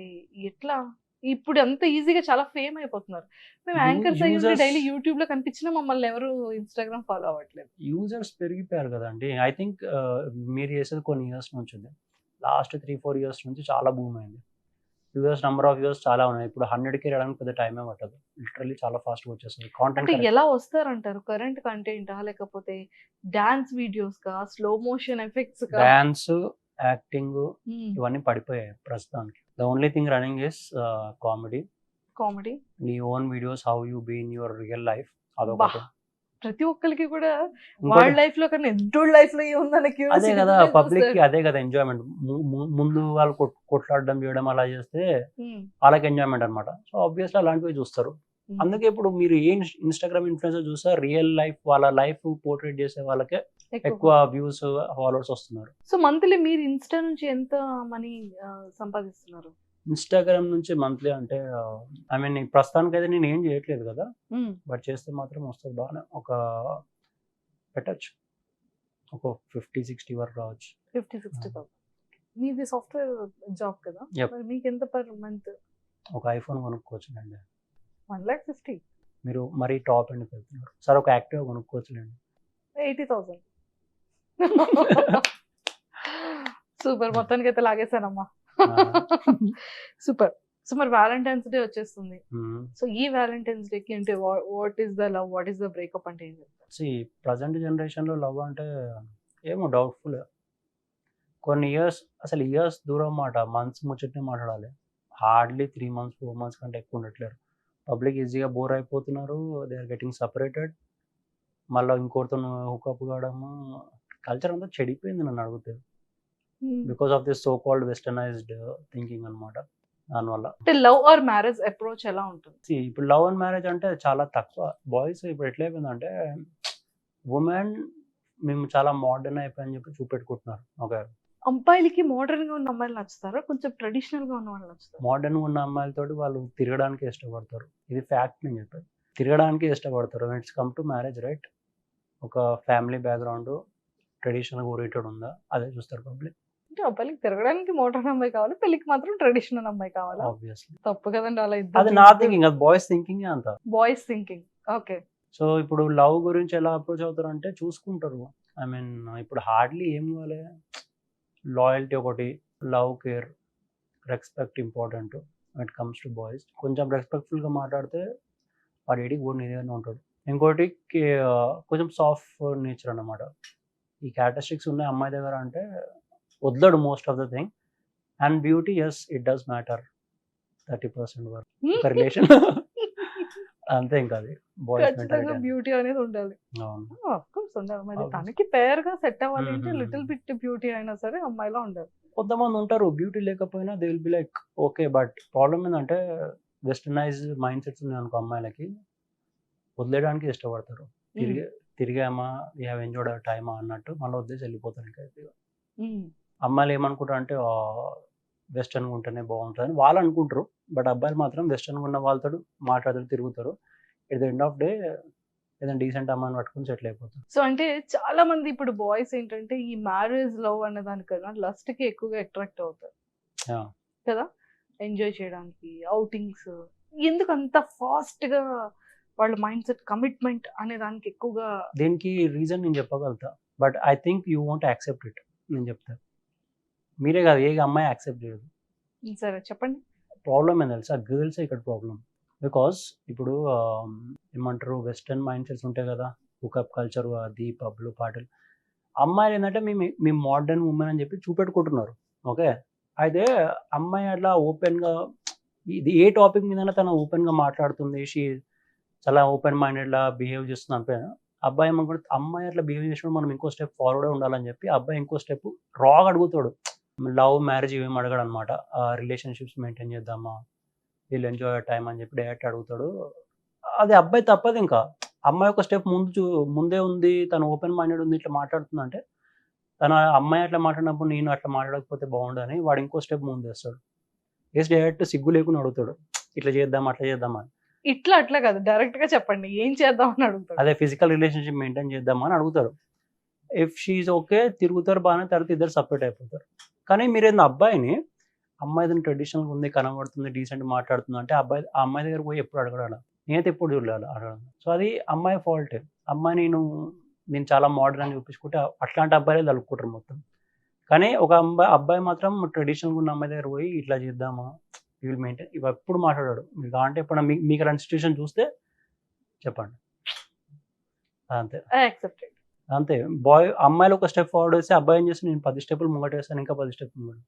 ఎట్లా? ఇప్పుడు అంత ఈజీగా చాలా ఫేమ్ అయిపోతున్నారు. మేము యాంకర్స్ అయ్యి డైలీ యూట్యూబ్ లో కనిపించినా మమ్మల్ని ఎవరు ఇన్స్టాగ్రామ్ ఫాలో అవ్వట్లేదు. యూజర్స్ పెరిగిపోయారు కదండి. ఐ థింక్ మీరు చేసేది కొన్ని ఇయర్స్ నుంచి ఉంది, లాస్ట్ 3-4 years నుంచి చాలా బూమ్ అయింది. యూజర్స్ నెంబర్ ఆఫ్ యూజర్స్ చాలా ఉన్నాయి. ఇప్పుడు 100K రావడానికి పెద్ద టైమే పట్టదు, లిటరల్లీ చాలా ఫాస్ట్గా వచ్చేస్తుంది కాంటెంట్. అంటే ఎలా వస్తారంటారు? కరెంట్ కంటెంటా, లేకపోతే డాన్స్ వీడియోస్ కా, స్లో మోషన్ ఎఫెక్ట్స్ కా? డాన్స్, యాక్టింగ్ ఇవన్నీ పడిపోయాయి ప్రస్తుతానికి. The only thing running is comedy. నీ own videos, how you be in your real life, అదొకటి. ప్రతి ఒక్కరికి కూడా వాళ్ళ లైఫ్ లో కన్నా ఎదుటి లైఫ్ లో ఏముందని అదే కదా పబ్లిక్ కి, అదే కదా ఎంజాయ్మెంట్. ముందు వాళ్ళు కొట్లాడడం చేయడం అలా చేస్తే వాళ్ళకి ఎంజాయ్మెంట్ అనమాట. సో ఆబ్వియస్లీ అలాంటివి చూస్తారు. అందుకే ఇప్పుడు మీరు ఏ ఇన్స్టాగ్రామ్ ఇన్ఫ్లుయెన్సర్ చూస్తే రియల్ లైఫ్, వాళ్ళ లైఫ్ పోర్ట్రేట్ చేసే వాళ్ళకే ఎక్కువ వ్యూస్, ఫాలోవర్స్ వస్తున్నారు. సో మంత్లీ మీరు ఇన్స్టా నుంచి ఎంత మనీ సంపాదిస్తున్నారు? ఇన్స్టాగ్రామ్ నుంచి మంత్లీ అంటే ఐ మీన్ ప్రస్తుతానికి అయితే నేను ఏం చేయట్లేదు కదా, బట్ చేస్తే మాత్రం వస్తుంది బాగానే. ఒక పెట్టచ్చు, ఒక 50-60 వరకు రావచ్చు. 50-60,000. మీది సాఫ్ట్వేర్ జాబ్ కదా, మీకు ఎంత పర్ మంత్? ఒక ఐఫోన్ కొనుక్కోవచ్చులేండి. 1,50,000. మీరు మరీ టాప్ ఎండ్కి వెళ్తున్నారు. సార్ ఒక యాక్టివ్ కొనుక్కోవచ్చులేండి. 80,000. సూపర్, మొత్తానికి అయితే లాగేశానమ్మా. సూపర్. సో మరి వ్యాలంటైన్స్ డే వచ్చేస్తుంది. సో ఈ వ్యాలంటైన్స్ డే కి అంటే what is the love, what is the breakup అంటే ఏం చెప్తారు? ప్రజెంట్ జనరేషన్ లో లవ్ అంటే ఏమో డౌట్ఫుల్. కొన్ని ఇయర్స్ దూరం మాట, మంత్స్ ముచ్చటనే మాట్లాడాలి. హార్డ్లీ 3 months 4 months కంటే ఎక్కువ ఉండట్లేరు. పబ్లిక్ ఈజీగా బోర్ అయిపోతున్నారు, దే ఆర్ గెటింగ్ సపరేటెడ్. మళ్ళీ ఇంకోటితో హుకప్ కావడము, కల్చర్ అంతా చెడిపోయింది నన్ను అడిగితే, because of this so called westernised thinking అనమాట. దానివల్ల లవ్ ఆర్ మ్యారేజ్ అప్రోచ్ ఎలా ఉంటుంది? ఇప్పుడు లవ్ అండ్ మ్యారేజ్ అంటే చాలా తక్కువ. బాయ్స్ ఇప్పుడు ఎట్లయిపోయిందంటే, ఉమెన్ మేము చాలా మోడర్న్ అయిపోయి చెప్పి చూపెట్టుకుంటున్నారు. ఓకే, అబ్బాయిలకి మోడర్న్ గా ఉన్న అమ్మాయిలు నచ్చుతారా, కొంచెం ట్రెడిషనల్ గా ఉన్న వాళ్ళు నచ్చుతారు? మోడర్న్ గా ఉన్న అమ్మాయిలతోటి వాళ్ళు తిరగడానికి ఇష్టపడతారు, ఇది ఫ్యాక్ట్. నేను చెప్పాను, తిరగడానికి ఇష్టపడతారు. It's come to marriage, right? ఒక ఫ్యామిలీ బ్యాక్గ్రౌండ్, ట్రెడిషనల్ ఓరియంటెడ్ ఉందా, అదే చూస్తారు పబ్లిక్. అంటే అబ్బాయికి తిరగడానికి మోడర్న్ అమ్మాయి కావాలి, పెళ్లికి మాత్రం ట్రెడిషనల్ అమ్మాయి కావాలి. ఆబ్వియస్లీ తప్పు కదండి అలా. అది నా థింకింగ్, అది బాయ్స్ థింకింగ్ అంత. Boys thinking, okay. సో ఇప్పుడు లవ్ గురించి ఎలా అప్రోచ్ అవుతారు అంటే చూసుకుంటారు. ఐ మీన్ ఇప్పుడు హార్డ్లీ ఏం కావాలి, లాయల్టీ ఒకటి, love, care, respect important it comes to boys. కొంచెం రెస్పెక్ట్ఫుల్గా మాట్లాడితే వాడు ఏడికి కూడా ఏదైనా ఉంటాడు. ఇంకోటి కొంచెం సాఫ్ట్ నేచర్ అన్నమాట. ఈ క్యారెక్టరిస్టిక్స్ ఉన్నాయి అమ్మాయి దగ్గర అంటే వదలడు most of the thing. And beauty, yes it does matter 30% వరకు ఒక రిలేషన్. అంతే, ఇంకా అది బ్యూటీ అనేది ఉండాలి. ఆఫ్ కోర్స్ ఉండాలి. మరి తనకి పేర్ గా సెట్ అవ్వాలి అంటే లిటిల్ బిట్ బ్యూటీ అయినా సరే అమ్మాయిలో ఉండాలి. కొంతమంది ఉంటారు బ్యూటీ లేకపోయినా they will be like okay, but problem ఏంటంటే వెస్టర్నైజ్ మైండ్ సెట్స్ ఉన్నాయి అనుకో, అమ్మాయిలకి వదిలేయడానికి ఇష్టపడతారు, తిరిగామా, యూ హ్యావ్ ఎంజాయ్డ్ అవర్ టైమా అన్నట్టు మళ్ళీ వదిలేసి వెళ్ళిపోతారు. ఇంకా అమ్మాయిలు ఏమనుకుంటారు అంటే వెస్టర్న్గా ఉంటేనే బాగుంటుందని వాళ్ళు అనుకుంటారు. బట్ అబ్బాయిలు మాత్రం వెస్టర్న్గా ఉన్న వాళ్ళతో మాట్లాడుతూ తిరుగుతారు. At the end of day ఏదైనా డీసెంట్ అమ్మాయిని పట్టుకుని సెటిల్ అయిపోతారు. సో అంటే చాలా మంది ఇప్పుడు బాయ్స్ ఏంటంటే ఈ మ్యారేజ్ లవ్ అనే దానికన్నా లస్ట్ కి ఎక్కువగా అట్రాక్ట్ అవుతారు కదా, ఎంజాయ్ చేయడానికి అవుటింగ్స్. ఎందుకు అంత ఫాస్ట్ గా వాళ్ళ మైండ్ సెట్ కమిట్మెంట్ అనే దానికి ఎక్కువగా? దీనికి రీజన్ నేను చెప్పగలుగుతా, but I think you want accept it. నేను చెప్తాను, మీరే కాదు ఏ అమ్మాయి యాక్సెప్ట్ చేయదు. సరే చెప్పండి. ప్రాబ్లం ఏంటి తెలుసా, గర్ల్స్ ఇక్కడ ప్రాబ్లం. బికాస్ ఇప్పుడు ఏమంటారు, వెస్టర్న్ మైండ్ సెట్స్ ఉంటాయి కదా, హుకప్ కల్చర్, అది పబ్లు పాటలు. అమ్మాయిలు ఏంటంటే మేము మోడర్న్ ఉమెన్ అని చెప్పి చూపెట్టుకుంటున్నారు. ఓకే, అయితే అమ్మాయి అట్లా ఓపెన్గా ఇది ఏ టాపిక్ మీద తను ఓపెన్గా మాట్లాడుతుంది, చాలా ఓపెన్ మైండెడ్లా బిహేవ్ చేస్తుంది అనిపోయినా. అబ్బాయి ఏమనుకుంటే అమ్మాయి అట్లా బిహేవ్ చేసినప్పుడు మనం ఇంకో స్టెప్ ఫార్వర్డ్ ఉండాలని చెప్పి అబ్బాయి ఇంకో స్టెప్ రాగా అడుగుతాడు. లవ్ మ్యారేజ్ ఏమి అడగడు అనమాట. రిలేషన్షిప్స్ మెయింటైన్ చేద్దామా, వీళ్ళు ఎంజాయ్ టైం అని చెప్పి డైరెక్ట్ అడుగుతాడు. అది అబ్బాయి తప్పదు. ఇంకా అమ్మాయి ఒక స్టెప్ ముందే ఉంది, తను ఓపెన్ మైండెడ్ ఉంది, ఇట్లా మాట్లాడుతుందంటే తన అమ్మాయి అట్లా మాట్లాడినప్పుడు నేను అట్లా మాట్లాడకపోతే బాగుండని వాడు ఇంకో స్టెప్ ముందు వేస్తాడు. వేసి డైరెక్ట్ సిగ్గు లేకుండా అడుగుతాడు, ఇట్లా చేద్దామా అట్లా చేద్దామా అని. ఇట్లా అట్లా కాదు, డైరెక్ట్ గా చెప్పండి ఏం చేద్దామని అడుగుతాడు. అదే ఫిజికల్ రిలేషన్షిప్ మెయింటైన్ చేద్దామా అని అడుగుతారు. ఇఫ్ షీఈ్ ఓకే తిరుగుతారు బాగానే, తర్వాత ఇద్దరు సపరేట్ అయిపోతారు. కానీ మీరు ఏదైనా అబ్బాయిని, అమ్మాయి ఏదైనా ట్రెడిషనల్గా ఉంది, కనబడుతుంది, డీసెంట్ మాట్లాడుతుంది అంటే ఆ అమ్మాయి దగ్గర పోయి ఎప్పుడు అడగడాలి, నేనైతే ఎప్పుడు చూడాలి అడగడం. సో అది అమ్మాయి ఫాల్ట్. అమ్మాయి నేను చాలా మోడర్న్ అని చూపించుకుంటే అట్లాంటి అబ్బాయిలే తలుపుకుంటారు మొత్తం. కానీ ఒక అబ్బాయి మాత్రం ట్రెడిషనల్గా ఉన్న అమ్మాయి దగ్గర పోయి ఇట్లా చేద్దామా, విల్ మెయింటైన్ ఇవి ఎప్పుడు మాట్లాడాడు. మీకు కావాలంటే ఇప్పుడు మీకు అలాంటి సిచ్యువేషన్ చూస్తే చెప్పండి, అంతే యాక్సెప్టెడ్. అంతే. అమ్మాయిలు ఒక స్టెప్ ఫార్వర్డ్ వేస్తే అబ్బాయి ఏం చేస్తే నేను 10 స్టెప్పులు ముంగట వేస్తాను, ఇంకా 10 స్టెప్పులు ముంగట.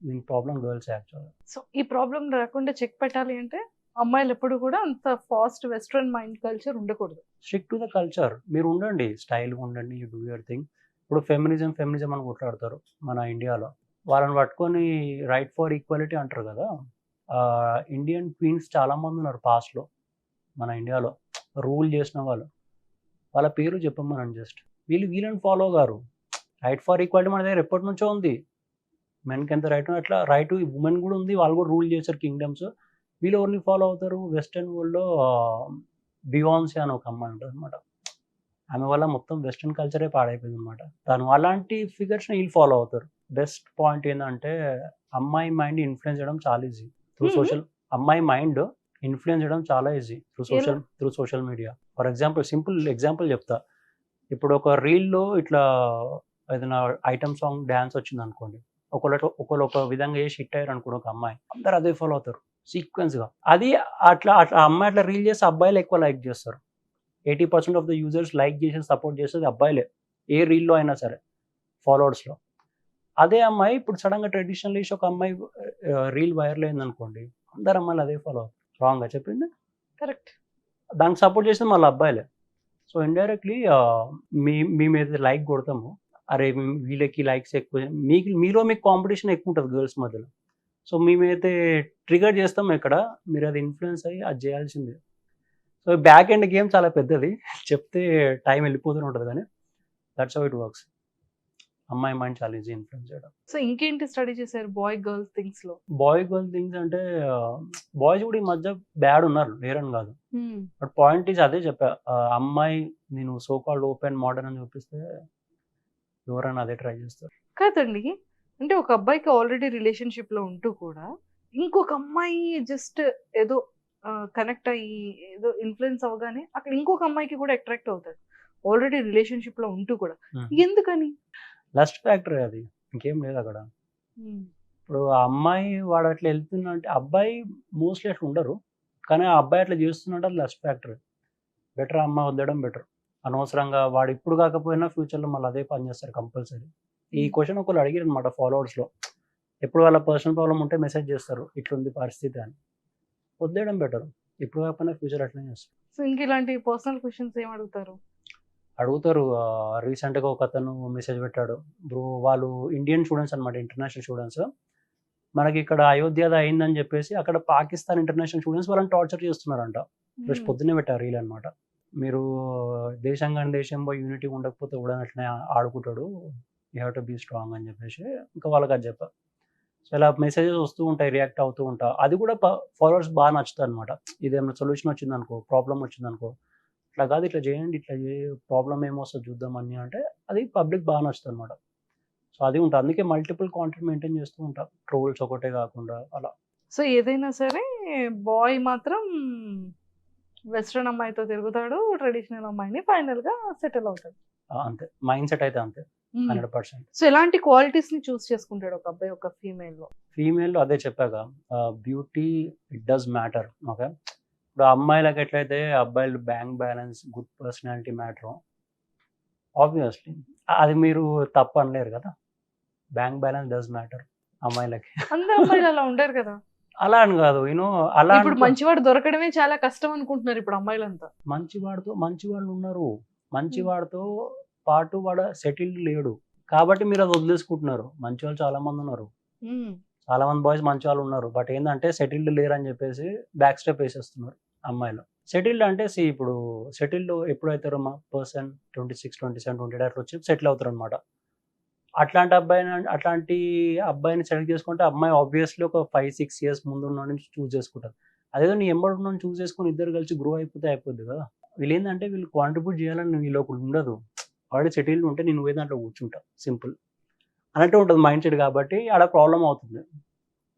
దీనికి ప్రాబ్లం గర్ల్స్ యాక్చువల్గా. సో ఈ ప్రాబ్లం రాకుండా చెక్ పెట్టాలి అంటే అమ్మాయిలు ఎప్పుడు కూడా అంత ఫాస్ట్ వెస్ట్రన్ మైండ్ కల్చర్ ఉండకూడదు. Strict to the culture. మీరు ఉండండి, స్టైల్గా ఉండండి, యూ డూ యువర్ థింగ్. ఇప్పుడు ఫెమినిజం అని కొట్లాడతారు మన ఇండియాలో. వాళ్ళని పట్టుకొని రైట్ ఫర్ ఈక్వాలిటీ అంటారు కదా. ఇండియన్ క్వీన్స్ చాలామంది ఉన్నారు పాస్ట్లో మన ఇండియాలో, రూల్ చేసిన వాళ్ళు. వాళ్ళ పేరు చెప్పమనండి జస్ట్. వీళ్ళని ఫాలో గారు. రైట్ ఫర్ ఈక్వాలిటీ మన దగ్గర ఎప్పటి నుంచో ఉంది. మెన్కి ఎంత రైట్ అట్లా రైట్ ఉమెన్ కూడా ఉంది, వాళ్ళు కూడా రూల్ చేశారు కింగ్డమ్స్. వీళ్ళు ఎవరిని ఫాలో అవుతారు, వెస్టర్న్ వరల్డ్లో బియాన్సే అని ఒక అమ్మాయి ఉంటుంది అనమాట. ఆమె వల్ల మొత్తం వెస్టర్న్ కల్చరే పాడైపోయింది అనమాట. తను అలాంటి ఫిగర్స్ని వీళ్ళు ఫాలో అవుతారు. బెస్ట్ పాయింట్ ఏంటంటే అమ్మాయి మైండ్ ఇన్ఫ్లుయెన్స్ చేయడం చాలా ఈజీ త్రూ సోషల్. అమ్మాయి మైండ్ ఇన్ఫ్లుయెన్స్ చేయడం చాలా easy through social media. For example, simple example చెప్తా. ఇప్పుడు ఒక రీల్లో ఇట్లా ఏదైనా ఐటమ్ సాంగ్ డ్యాన్స్ వచ్చింది అనుకోండి, ఒకళ్ళు ఒక విధంగా చేసి హిట్ అయ్యారు అనుకోండి ఒక అమ్మాయి, అందరు అదే ఫాలో అవుతారు సీక్వెన్స్గా. అది అట్లా అమ్మాయి అట్లా రీల్ చేస్తే అబ్బాయిలు ఎక్కువ లైక్ చేస్తారు. 80% ఆఫ్ ద యూజర్స్ లైక్ చేసి సపోర్ట్ చేసేది అబ్బాయిలే, ఏ రీల్లో అయినా సరే, ఫాలోవర్స్లో. అదే అమ్మాయి ఇప్పుడు సడన్గా ట్రెడిషనల్ వేసి ఒక అమ్మాయి రీల్ వైరల్ అయింది అనుకోండి, అందరు అమ్మాయిలు అదే ఫాలో అవుతారు. రాంగ్గా చెప్పింది కరెక్ట్. దానికి సపోర్ట్ చేసేది మళ్ళీ అబ్బాయిలే. సో ఇండైరెక్ట్లీ మేము ఏదైతే లైక్ కొడతామో, అరే వీళ్ళకి లైక్స్ ఎక్కువ, మీలో కాంపిటీషన్ ఎక్కువ ఉంటుంది గర్ల్స్ మధ్యలో. సో మేమైతే ట్రిగర్ చేస్తాం ఇక్కడ, మీరు అది ఇన్ఫ్లుయెన్స్ అయ్యి అది చేయాల్సిందే. సో బ్యాక్ ఎండ్ గేమ్ చాలా పెద్దది, చెప్తే టైం వెళ్ళిపోతూనే ఉంటుంది. కానీ దట్స్ హౌ ఇట్ వర్క్స్. అమ్మాయి మైండ్ చాలా ఈజీ ఇన్ఫ్లుయెన్స్ చేయడం. సో ఇంకేంటి స్టడీ చేశారు బాయ్ గర్ల్స్ థింగ్స్లో? బాయ్ గర్ల్ థింగ్స్ అంటే బాయ్స్ కూడా ఈ మధ్య బ్యాడ్ ఉన్నారు, లేరని కాదు. బట్ పాయింట్ ఈజ్ అదే చెప్పా, అమ్మాయి నేను సో కాల్డ్ ఓపెన్ మోడర్న్ అని చూపిస్తే ఎవరైనా అదే ట్రై చేస్తారు. కాదండి, అంటే ఒక అబ్బాయికి ఆల్రెడీ రిలేషన్షిప్లో ఉంటూ కూడా ఇంకొక అమ్మాయి జస్ట్ ఏదో కనెక్ట్ అయ్యి ఏదో ఇన్ఫ్లుయెన్స్ అవగానే అక్కడ ఇంకొక అమ్మాయికి కూడా అట్రాక్ట్ అవుతాడు, ఆల్రెడీ రిలేషన్షిప్లో ఉంటూ కూడా. ఎందుకని? లస్ట్ ఫ్యాక్టరీ అది, ఇంకేం లేదు అక్కడ. ఇప్పుడు ఆ అమ్మాయి వాడు అట్లా వెళ్తున్నా అంటే, అబ్బాయి మోస్ట్లీ అట్లా ఉండరు, కానీ ఆ అబ్బాయి అట్లా చేస్తున్నాడు, అది లస్ట్ ఫ్యాక్టరీ. బెటర్ అమ్మాయి వద్దడం బెటర్. అనవసరంగా వాడు ఇప్పుడు కాకపోయినా ఫ్యూచర్లో మళ్ళీ అదే పని చేస్తారు కంపల్సరీ. ఈ క్వశ్చన్ ఒకళ్ళు అడిగారు అనమాట ఫాలోవర్స్లో, ఎప్పుడు వాళ్ళ పర్సనల్ ప్రాబ్లం ఉంటే మెసేజ్ చేస్తారు ఇట్లుంది పరిస్థితి అని. వదిలేయడం బెటర్, ఇప్పుడు కాకపోయినా ఫ్యూచర్ అట్లనే చేస్తారు. సో ఇంక ఇలాంటి పర్సనల్ క్వశ్చన్స్ ఏం అడుగుతారు? రీసెంట్గా ఒక అతను మెసేజ్ పెట్టాడు, బ్రో వాళ్ళు ఇండియన్ స్టూడెంట్స్ అనమాట, ఇంటర్నేషనల్ స్టూడెంట్స్. మనకి ఇక్కడ అయోధ్యది అయిందని చెప్పేసి అక్కడ పాకిస్తాన్ ఇంటర్నేషనల్ స్టూడెంట్స్ వాళ్ళని టార్చర్ చేస్తున్నారంట. రోజు పొద్దున్నే పెట్టారు రీల్ అనమాట. మీరు దేశం కానీ దేశంలో యూనిటీ ఉండకపోతే కూడా అట్లనే ఆడుకుంటాడు, you have to be strong అని చెప్పేసి ఇంకా వాళ్ళకి అది చెప్పా. సో ఇలా మెసేజెస్ వస్తూ ఉంటాయి, రియాక్ట్ అవుతూ ఉంటా. అది కూడా ఫాలోవర్స్ బాగా నచ్చుతుంది అనమాట. ఇదేమైనా సొల్యూషన్ వచ్చిందనుకో, ప్రాబ్లం వచ్చిందనుకో, ఇట్లా కాదు ఇట్లా చేయండి, ఇట్లా ప్రాబ్లం ఏమొస్తుందో చూద్దామని అంటే అది పబ్లిక్ బాగా నచ్చుతుంది అనమాట. సో అది ఉంటుంది, అందుకే మల్టిపుల్ కాంటెంట్ మెయింటైన్ చేస్తూ ఉంటా, ట్రోల్స్ ఒకటే కాకుండా అలా. సో ఏదైనా సరే బాయ్ మాత్రం వెస్ట్రన్ అమ్మాయితో తిరుగుతాడు, ట్రెడిషనల్ అమ్మాయిని ఫైనల్ గా సెటిల్ అవుతాడు. అంతే మైండ్ సెట్ అయితే అంతే 100%. సో ఎలాంటి క్వాలిటీస్ ని చూస్ చేసుకుంటాడు ఒక అబ్బాయి ఒక ఫీమేల్ లో? ఫీమేల్ అదే చెప్పాక, beauty it does matter. Okay, ఇప్పుడు అమ్మాయిలకు ఎట్లయితే అబ్బాయిలు bank balance, good personality matter, obviously అది మీరు తప్పు అనలేరు కదా. బ్యాంక్ బ్యాలెన్స్ డస్ మ్యాటర్ అమ్మాయిలకి. అందరు అమ్మాయిలు అలా ఉండరు కదా. అలా అని కాదు, యూనో అలా ఇప్పుడు మంచివాడు దొరకడమే చాలా కష్టం అనుకుంటున్నారు ఇప్పుడు అమ్మాయిలంతా. మంచి వాళ్ళు ఉన్నారు, మంచివాడితో పాటు వాడు సెటిల్డ్ లేడు కాబట్టి మీరు అది వదిలేసుకుంటున్నారు. మంచి వాళ్ళు చాలా మంది ఉన్నారు, చాలా మంది బాయ్స్ మంచి వాళ్ళు ఉన్నారు, బట్ ఏంటంటే సెటిల్డ్ లేరు అని చెప్పేసి బ్యాక్ స్టెప్ వేసేస్తున్నారు అమ్మాయిలు. సెటిల్డ్ అంటే ఇప్పుడు సెటిల్డ్ ఎప్పుడైతారో మా పర్సన్ 26, 27, 28 అట్లా వచ్చి సెటిల్ అవుతారు అనమాట. అట్లాంటి అబ్బాయిని సెలెక్ట్ చేసుకుంటే అమ్మాయి ఆబ్వియస్లీ ఒక 5-6 ఇయర్స్ ముందు ఉన్న నుంచి చూస్ చేసుకుంటారు. అదేదో నీ ఎంబడి ఉన్న చూస్ చేసుకొని ఇద్దరు కలిసి గ్రో అయిపోతే అయిపోద్ది కదా. వీళ్ళు ఏంటంటే వీళ్ళు కాంట్రిబ్యూట్ చేయాలని వీళ్ళు ఒకటి ఉండదు. ఆల్రెడీ సెటిల్డ్ ఉంటే నేను పోయి దాంట్లో కూర్చుంటా సింపుల్ అన్నట్టు ఉంటుంది మైండ్ సెట్. కాబట్టి ఆడ ప్రాబ్లం అవుతుంది.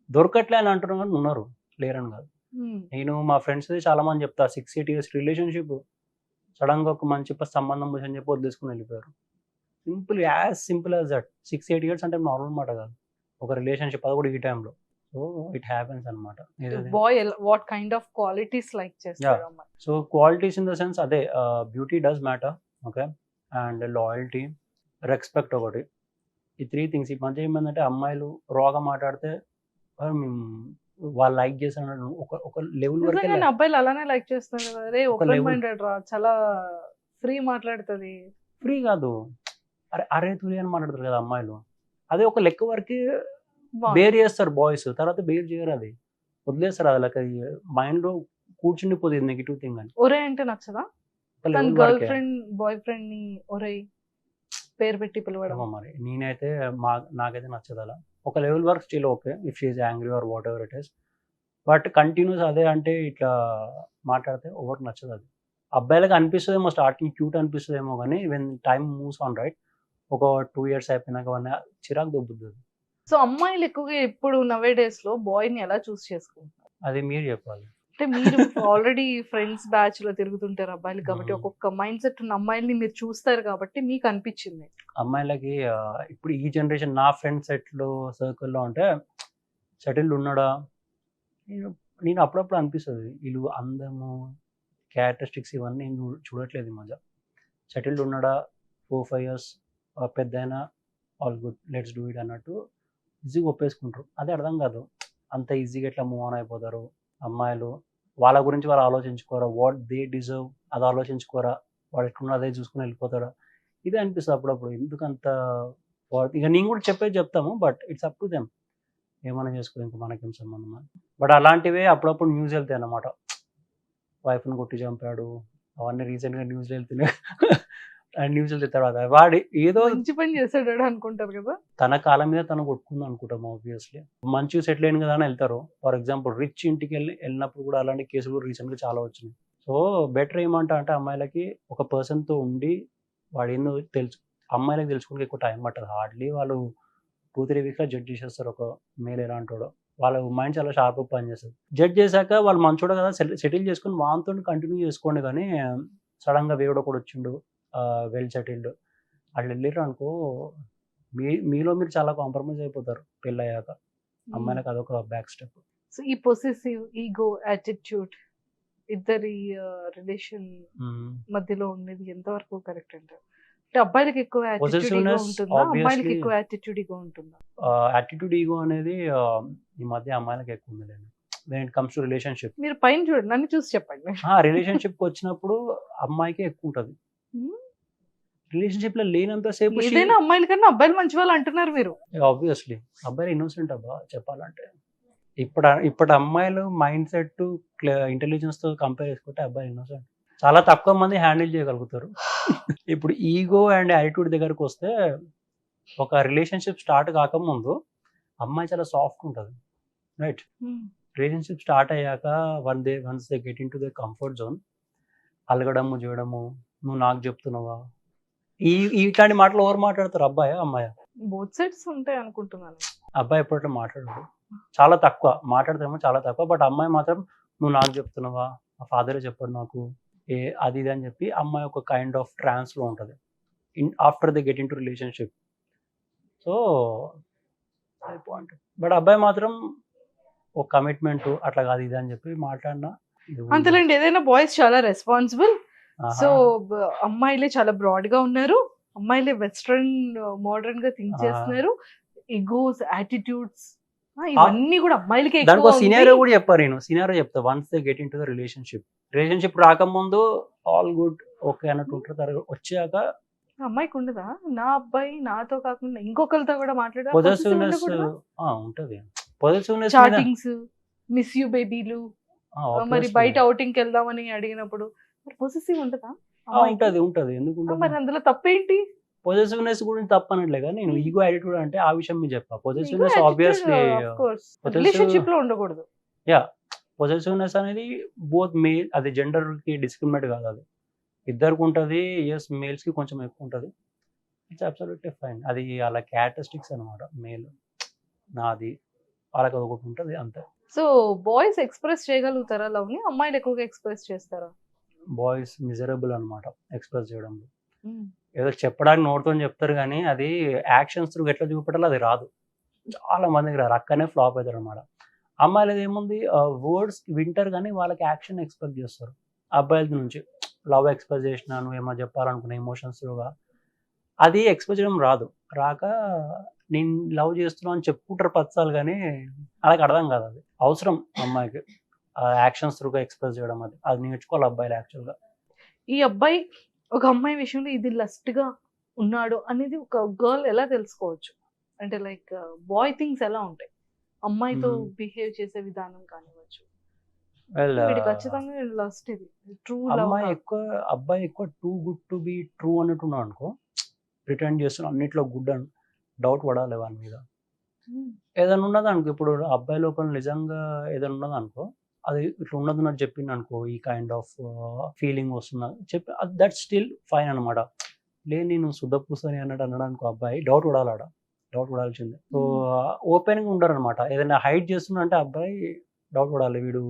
దొరకట్లే అని అంటున్నారు కానీ ఉన్నారు, లేరని కాదు. నేను మా ఫ్రెండ్స్ చాలా మంది చెప్తా, 6-8 ఇయర్స్ రిలేషన్షిప్ సడన్గా ఒక మంచి సంబంధం అని చెప్పి వదిలేసుకుని వెళ్ళిపోయారు. Simple as that. 6-8 ఇయర్స్ అంటే నార్మల్ మాట కాదు ఒక రిలేషన్షిప్, అది కూడా ఈ టైంలో. సో ఇట్ హ్యాపెన్స్ అనమాట. Boy what kind of qualities like చేస్తారు? So qualities in the sense అదే beauty does matter, okay, and loyalty, respect ఒకటి. ఈ 3 థింగ్స్. ఈ మధ్య ఏమైందంటే అమ్మాయిలు రాగా మాట్లాడితే వాళ్ళు లైక్ చేసిన ఒక లెవెల్ వరకు అబ్బాయిలు అలానే లైక్ చేస్తారు. అరే ఓపెన్ మైండెడ్ రా, చాలా ఫ్రీ మాట్లాడుతుంది. ఫ్రీ కాదు, అరే తురి అని మాట్లాడతారు కదా అమ్మాయిలు. అదే ఒక లెక్క వరకు బేర్ చేస్తారు బాయ్స్, తర్వాత బేర్ చేయరు, అది వదిలేస్తారు. అది లెక్క మైండ్ లో కూర్చుండిపోతుంది నెగిటివ్ థింగ్ అని. ఒరే అంటే నచ్చదా? గర్ల్ ఫ్రెండ్ బాయ్ ఫ్రెండ్ ని ఒరే పేరు పెట్టి పిలవడం మరి నేనైతే నాకైతే నచ్చదు అలా. ఒక లెవెల్ వరకు still okay if she is angry or whatever it is, but continuous అదే అంటే ఇట్లా మాట్లాడితే ఎవరికి నచ్చదు. అది అబ్బాయిలకు అనిపిస్తుందేమో స్టార్టింగ్ క్యూట్ అనిపిస్తుందేమో, కానీ when time moves on right, ఒక 2 ఇయర్స్ అయిపోయినాక చిరాకు దొబ్బుద్ది. సో అమ్మాయిలు ఎక్కువగా ఇప్పుడు నవే డేస్ లో బాయ్ ని ఎలా చూస్ చేసుకుంటారు? అది మీరు చెప్పాలి. అంటే మీరు ఆల్రెడీ ఫ్రెండ్స్ బ్యాచ్ లో తిరుగుతుంటారు అబ్బాయిలు కాబట్టి ఒక్కొక్క మైండ్ సెట్ ఉన్న అమ్మాయిల్ని మీరు చూస్తారు కాబట్టి మీకు అనిపించింది. అమ్మాయిలకి ఇప్పుడు ఈ జనరేషన్ నా ఫ్రెండ్ సెట్లో సర్కిల్లో అంటే సెటిల్డ్ ఉన్నాడా, నేను అప్పుడప్పుడు అనిపిస్తుంది వీళ్ళు అందము క్యారెక్టరిస్టిక్స్ ఇవన్నీ నేను చూడట్లేదు ఈ మధ్య. సెటిల్డ్ ఉన్నాడా, 4-5 ఇయర్స్ పెద్దయినా, all good let's do it అన్నట్టు ఈజీగా ఒప్పేసుకుంటారు. అదే అర్థం కాదు అంత ఈజీగా ఎట్లా మూవ్ ఆన్ అయిపోతారు అమ్మాయిలు. వాళ్ళ గురించి వాళ్ళు ఆలోచించుకోరా, వాట్ దే డిజర్వ్ అది ఆలోచించుకోరా, వాడు ఎట్లున్నా అదే చూసుకుని వెళ్ళిపోతారా, ఇదే అనిపిస్తుంది అప్పుడప్పుడు. ఎందుకంత ఇక నేను కూడా చెప్తాము, but it's up to them, ఏమైనా చేసుకో, ఇంకా మనకేం సంబంధం. బట్ అలాంటివే అప్పుడప్పుడు న్యూస్ వెళ్తాయి అన్నమాట. వైఫ్ని కొట్టి చంపాడు, అవన్నీ రీసెంట్గా న్యూస్లో వెళ్తున్నాయి. న్యూస్ వెళ్తే తర్వాత వాడు ఏదో మంచి పని చేశాడు అనుకుంటారు కదా, తన కాలం మీద తను కొట్టుకుంది అనుకుంటాం. ఆబ్వియస్లీ మంచిగా సెటిల్ అయిన కదా అని వెళ్తారు. ఫర్ ఎగ్జాంపుల్ రిచ్ ఇంటికి వెళ్ళినప్పుడు కూడా అలాంటి కేసులు రీసెంట్గా చాలా వచ్చినాయి. సో బెటర్ ఏమంటా అంటే అమ్మాయిలకి ఒక పర్సన్తో ఉండి వాడు ఏందో అమ్మాయిలకి తెలుసుకుంటే ఎక్కువ టైం పట్టదు. హార్డ్లీ వాళ్ళు 2-3 వీక్స్లో జడ్జ్ చేసేస్తారు ఒక మేల్ ఎలాంటోడో. వాళ్ళ మైండ్ చాలా షార్ప్గా పనిచేస్తుంది. జడ్జ్ చేశాక వాళ్ళు మంచోడు కదా సెటిల్ చేసుకుని వాళ్ళతో కంటిన్యూ చేసుకోండి, కానీ సడన్గా వేవుడు ఒకటి వచ్చిండు వెల్ సెటిల్డ్ అట్లా వెళ్ళారు అనుకో, మీలో మీరు చాలా కాంప్రమైజ్ అయిపోతారు పెళ్ళయ్యాక. అమ్మాయిలకు అదొక బ్యాక్ స్టెప్. సో ఈ పొసెసివ్ ఈగో యాటిట్యూడ్ ఇద్దరి రిలేషన్ మధ్యలో ఉండేది ఎంతవరకు కరెక్ట్ అంటారు? అంటే అబ్బాయిలకి ఎక్కువ యాటిట్యూడ్ ఉంటుందా, అమ్మాయిలకి ఎక్కువ యాటిట్యూడ్ ఈగో ఉంటుందా? యాటిట్యూడ్ ఈగో అనేది ఈ మధ్య అమ్మాయిలకి ఎక్కువ ఉంది when it comes to relationship. మీరు పైన చూడండి, నన్ను చూసి చెప్పండి. రిలేషన్షిప్ వచ్చినప్పుడు అమ్మాయికి ఎక్కువ ఉంటుంది. రిలేషన్షిప్ లో లేనంత సేపు ఏదైనా అమ్మాయిల కన్నా అబ్బాయిలు మంచి వాళ్ళు అంటున్నారు మీరు. ఆబ్వియస్లీ అబ్బాయిలు ఇన్నోసెంట్ అబ్బా చెప్పాలంటే. ఇప్పుడు అమ్మాయిలు మైండ్ సెట్ ఇంటెలిజెన్స్ తో కంపేర్ చేసుకుంటే అబ్బాయిలు ఇన్నోసెంట్. చాలా తక్కువ మంది హ్యాండిల్ చేయగలుగుతారు. ఇప్పుడు ఈగో అండ్ యాటిట్యూడ్ దగ్గరకు వస్తే ఒక రిలేషన్షిప్ స్టార్ట్ కాకముందు అమ్మాయి చాలా సాఫ్ట్ ఉంటుంది, రైట్? రిలేషన్షిప్ స్టార్ట్ అయ్యాక once they get into the comfort zone, అలగడము చేయడము, నువ్వు నాకు చెప్తున్నావా, ఇట్లాంటి మాటలు ఎవరు మాట్లాడతారు, అబ్బాయా అమ్మాయా? బోత్ సైడ్స్ ఉంటాయి అనుకుంటున్నాను. అబ్బాయి ఎప్పుడట్లా మాట్లాడదు, చాలా తక్కువ మాట్లాడతామో, చాలా తక్కువ. బట్ అమ్మాయి మాత్రం నువ్వు నాకు చెప్తున్నావా, మా ఫాదరే చెప్పాడు నాకు, అది ఇది అని చెప్పి అమ్మాయి ఒక కైండ్ ఆఫ్ ట్రాన్స్లో ఉంటుంది after the get in to relationship. So point. But అబ్బాయి మాత్రం ఒక కమిట్మెంట్ అట్లా కాదు ఇది అని చెప్పి మాట్లాడినా అంతేలేండి. ఏదైనా బాయ్స్ చాలా రెస్పాన్సిబుల్. సో అమ్మాయిలే చాలా బ్రాడ్ గా ఉన్నారు, అమ్మాయిలే వెస్ట్రన్ మోడర్న్ గా థింక్ చేస్తున్నారు, ఈగోస్, యాటిట్యూడ్స్ ఇవన్నీ కూడా అమ్మాయిలకే. దానికి సినారియో కూడా చెప్పారు, నేను సినారియో చెప్తా. Once they get into the relationship రాకముందు ఆల్ గుడ్ ఓకే అన్నట్టు ఉంటారు, వచ్చాక అమ్మాయికి ఉండదా నా అబ్బాయి నాతో కాకుండా ఇంకొకరితో కూడా మాట్లాడారు, పొజెసివ్నెస్ ఉంటది. పొజెసివ్నెస్, చాటింగ్స్, మిస్ యూ బేబీలు, మరి బయట అవుటింగ్ కి వెళ్దామని అడిగినప్పుడు పొసెసివ్ ఉంటదా? ఉంటది. ఎందుకు మరి అందులో తప్పేంటి? పొజెసివ్నెస్ గురించి తప్పనట్లే కానీ నేను ఈగో యాటిట్యూడ్ అంటే ఆ విషయం మీరు చెప్పా. పొజెసివ్నెస్ ఆబ్వియస్లీ రిలేషన్షిప్ లో ఉండకూడదు. యా, పొజెసివ్నెస్ అనేది బోత్ మేల్, అది జెండర్ కి డిస్క్రిమినేట్ కాదు, అది ఇద్దరికి ఉంటుంది. ఎస్, మేల్స్ కి కొంచెం ఎక్కువ ఉంటుంది, ఇట్స్ అబ్సల్యూట్లీ ఫైన్. అది అలా క్యారెక్టరిస్టిక్స్ అనమాట. మేల్ నాది వాళ్ళకి ఒకటి ఉంటుంది అంతే. సో బాయ్స్ ఎక్స్ప్రెస్ చేయగలుగుతారా లవ్ ని, అమ్మాయిలు ఎక్కువగా ఎక్స్ప్రెస్ చేస్తారా? బాయ్స్ మిజరబుల్ అనమాట ఎక్స్ప్రెస్ చేయడంలో. ఏదో చెప్పడానికి నోటితో చెప్తారు కానీ అది యాక్షన్స్ త్రూ ఎట్లా చూపెట్టాలో అది రాదు, చాలా మందికి రాదు, అక్కడనే ఫ్లాప్ అవుతారు అనమాట. అమ్మాయిలది ఏముంది, వర్డ్స్ వింటారు కానీ వాళ్ళకి యాక్షన్ ఎక్స్పెక్ట్ చేస్తారు. అబ్బాయిల నుంచి లవ్ ఎక్స్ప్రెస్ చేసినా, నువ్వేమో చెప్పాలనుకున్న ఎమోషన్స్ త్రూగా అది ఎక్స్ప్రెస్ చేయడం రాదు. రాక నేను లవ్ చేస్తున్నావు అని చెప్పుకుంటారు పచ్చాలు, కానీ అలాగ అర్థం కాదు. అది అవసరం అమ్మాయికి యాక్షన్స్ త్రూగా ఎక్స్ప్రెస్ చేయడం, అది నేర్చుకోవాలి అబ్బాయిలు యాక్చువల్గా. ఈ అబ్బాయి ఒక అమ్మాయి విషయంలో ఇది లస్ట్ గా ఉన్నాడు అనేది ఒక గర్ల్ ఎలా తెలుసుకోవచ్చు? అంటే లైక్ బాయ్ థింగ్స్ ఎలా ఉంటాయి, అమ్మాయితో బిహేవ్ చేసే విధానం కానివచ్చు. ఖచ్చితంగా లస్ట్, ఇది ట్రూ లవ్. అబ్బాయి ఎక్కువ too good to be true అన్నట్టున్నాడు అనుకో, ప్రిటెండ్ చేస్తున్నా అన్నిట్లో గుడ్ అని డౌట్ పడాలి వాని మీద. ఏదైనా ఉన్నది అనుకో, ఇప్పుడు అబ్బాయి లోపల నిజంగా ఏదైనా ఉన్నది అనుకో, అది ఇట్లా ఉన్నది నాకు చెప్పింది అనుకో, ఈ కైండ్ ఆఫ్ ఫీలింగ్ వస్తున్నా చెప్పి, దట్ స్టిల్ ఫైన్ అనమాట. లేదు నేను శుద్ధ పూసని అన్నాడు అనుకో, అబ్బాయి డౌట్ పడాల్సిందే. సో ఓపెన్గా ఉండరు అనమాట. ఏదైనా హైడ్ చేస్తున్నా అంటే అబ్బాయి డౌట్ పడాలి, వీడు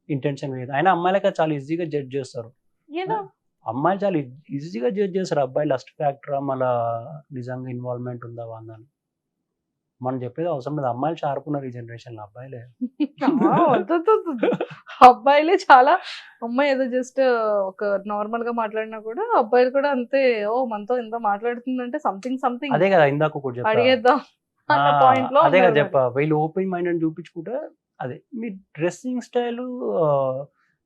ఇంటెన్షన్ మీద. అయినా అమ్మాయిలకి చాలా ఈజీగా జడ్జ్ చేస్తారు, అమ్మాయిలు చాలా ఈజీగా జడ్జ్ చేస్తారు. అబ్బాయి లస్ట్ ఫ్యాక్టరా, మళ్ళీ నిజంగా ఇన్వాల్వ్మెంట్ ఉందా వాళ్ళని మనం చెప్పేది అవసరం లేదు. అమ్మాయిలు షార్ప్ ఉన్నారు ఈ జనరేషన్ లో, అబ్బాయిలే చాలా. అమ్మాయి ఏదో జస్ట్ ఒక నార్మల్ గా మాట్లాడినా కూడా అబ్బాయిలు కూడా అంతే, ఓ మనతో ఎంత మాట్లాడుతుందంటే సంథింగ్. అదే కదా ఇందాక ఒకటి అడిగేద్దాం అన్న పాయింట్ లో. అదే కదా చెప్పా, వీళ్ళు ఓపెన్ మైండ్ అని చూపించుకుంటే, అదే మీ dressing style,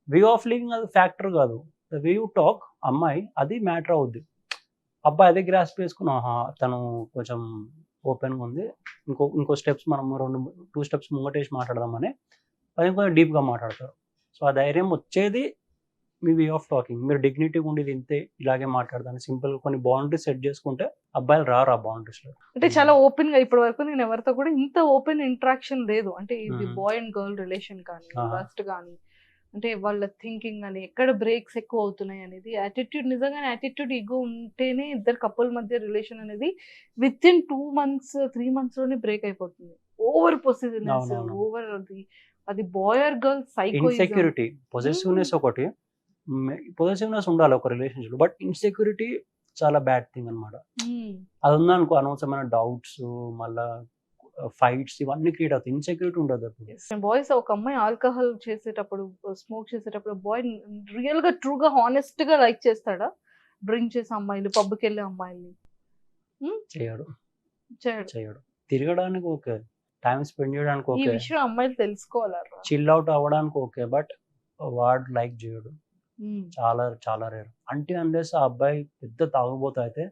way of living అది ఫ్యాక్టర్ కాదు, ద వే యూ టాక్ అమ్మాయి అది మ్యాటర్ అవుద్ది. అబ్బాయి అదే గ్రాస్ప్ చేసుకుని తను కొంచెం ఓపెన్గా ఉంది, ఇంకో స్టెప్స్ మనం 2 స్టెప్స్ ముంగటేసి మాట్లాడదామని అది కొంచెం డీప్గా మాట్లాడతారు. సో ఆ ధైర్యం వచ్చేది మీ వే ఆఫ్ టాకింగ్. మీరు డిగ్నిటీగా ఉండేది ఇంతే, ఇలాగే మాట్లాడదాన్ని సింపుల్ కొన్ని బౌండరీస్ సెట్ చేసుకుంటే అబ్బాయిలు రారు ఆ బౌండరీస్లో. అంటే చాలా ఓపెన్ గా ఇప్పటి వరకు నేను ఎవరితో కూడా ఇంత ఓపెన్ ఇంటరాక్షన్ లేదు. అంటే ఇది బాయ్ అండ్ గర్ల్ రిలేషన్ కానీ, ఫస్ట్ కానీ, అంటే వాళ్ళ థింకింగ్ అని ఎక్కడ బ్రేక్స్ ఎక్కువ అవుతున్నాయి అనేది, యాటిట్యూడ్, నిజంగానే యాటిట్యూడ్ ఈగో ఉంటేనే ఇద్దరు కపుల్ మధ్య రిలేషన్ అనేది విత్ ఇన్ 2 months 3 months లోనే బ్రేక్ అయిపోతుంది. ఓవర్ పొసెసివ్నెస్, ఓవర్ అది boy or girl psycho, insecurity. Possessiveness ఒకటి, పొసెసివ్నెస్ ఉండాలి ఒక రిలేషన్షిప్, బట్ ఇన్సెక్యూరిటీ చాలా బ్యాడ్ థింగ్ అనమాట. అది ఉందనుకో అనవసరమైన డౌట్స్, మళ్ళా ఫైట్స్ ఇవన్నీ క్రియేట్ అవుతాయి, ఇన్సెక్యూరిటీ ఉండదు. బాయ్స్ ఒక అమ్మాయి ఆల్కహాల్ చేసేటప్పుడు, స్మోక్ చేసేటప్పుడు బాయ్ రియల్ గా ట్రూ గా హానెస్ట్ గా లైక్ చేస్తాడా? డ్రింక్ చేసే అమ్మాయిలు, పబ్కి వెళ్ళే అమ్మాయిల్ని చేయడు. తిరగడానికి ఓకే, టైం స్పెండ్ చేయడానికి ఓకే, ఈ విషయం అమ్మాయిలు తెలుసుకోవాలి, చిల్ అవుట్ అవ్వడానికి ఓకే, బట్ వాడు లైక్ చేయడు. చాలా చాలా రేర్. అంటే అన్లెస్ ఆ అబ్బాయి పెద్ద తాగుబోతు అయితే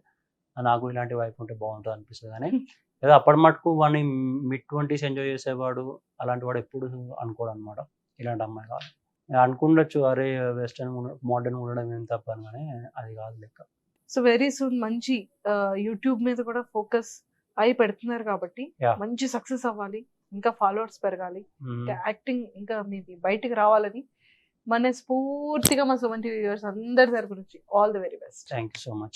నాకు ఇలాంటి వైఫ్ ఉంటే బాగుంటుంది అనిపిస్తుంది. కానీ ఏదో అప్పటి మటుకు వాడిని మిడ్ 20s ఎంజాయ్ చేసేవాడు అలాంటి వాడు ఎప్పుడు అనుకోడు అనమాట, ఇలాంటి అమ్మాయి కాదు. అనుకుండొచ్చు అరే వెస్టర్న్ మోడర్న్ ఉండడం ఏం తప్పని, కానీ అది కాదు లెక్క. సో వెరీ సూన్ మంచి యూట్యూబ్ మీద కూడా ఫోకస్ అయి పెడుతున్నారు కాబట్టి Yeah. మంచి సక్సెస్ అవ్వాలి, ఇంకా ఫాలోవర్స్ పెరగాలి, మ్మ్. ఇంకా యాక్టింగ్ ఇంకా మీది బయటికి రావాలని మనస్ఫూర్తిగా మా సుమన్ టీవీ వ్యూవర్స్ అందరి తరపు నుంచి all the very best. Thank you so much.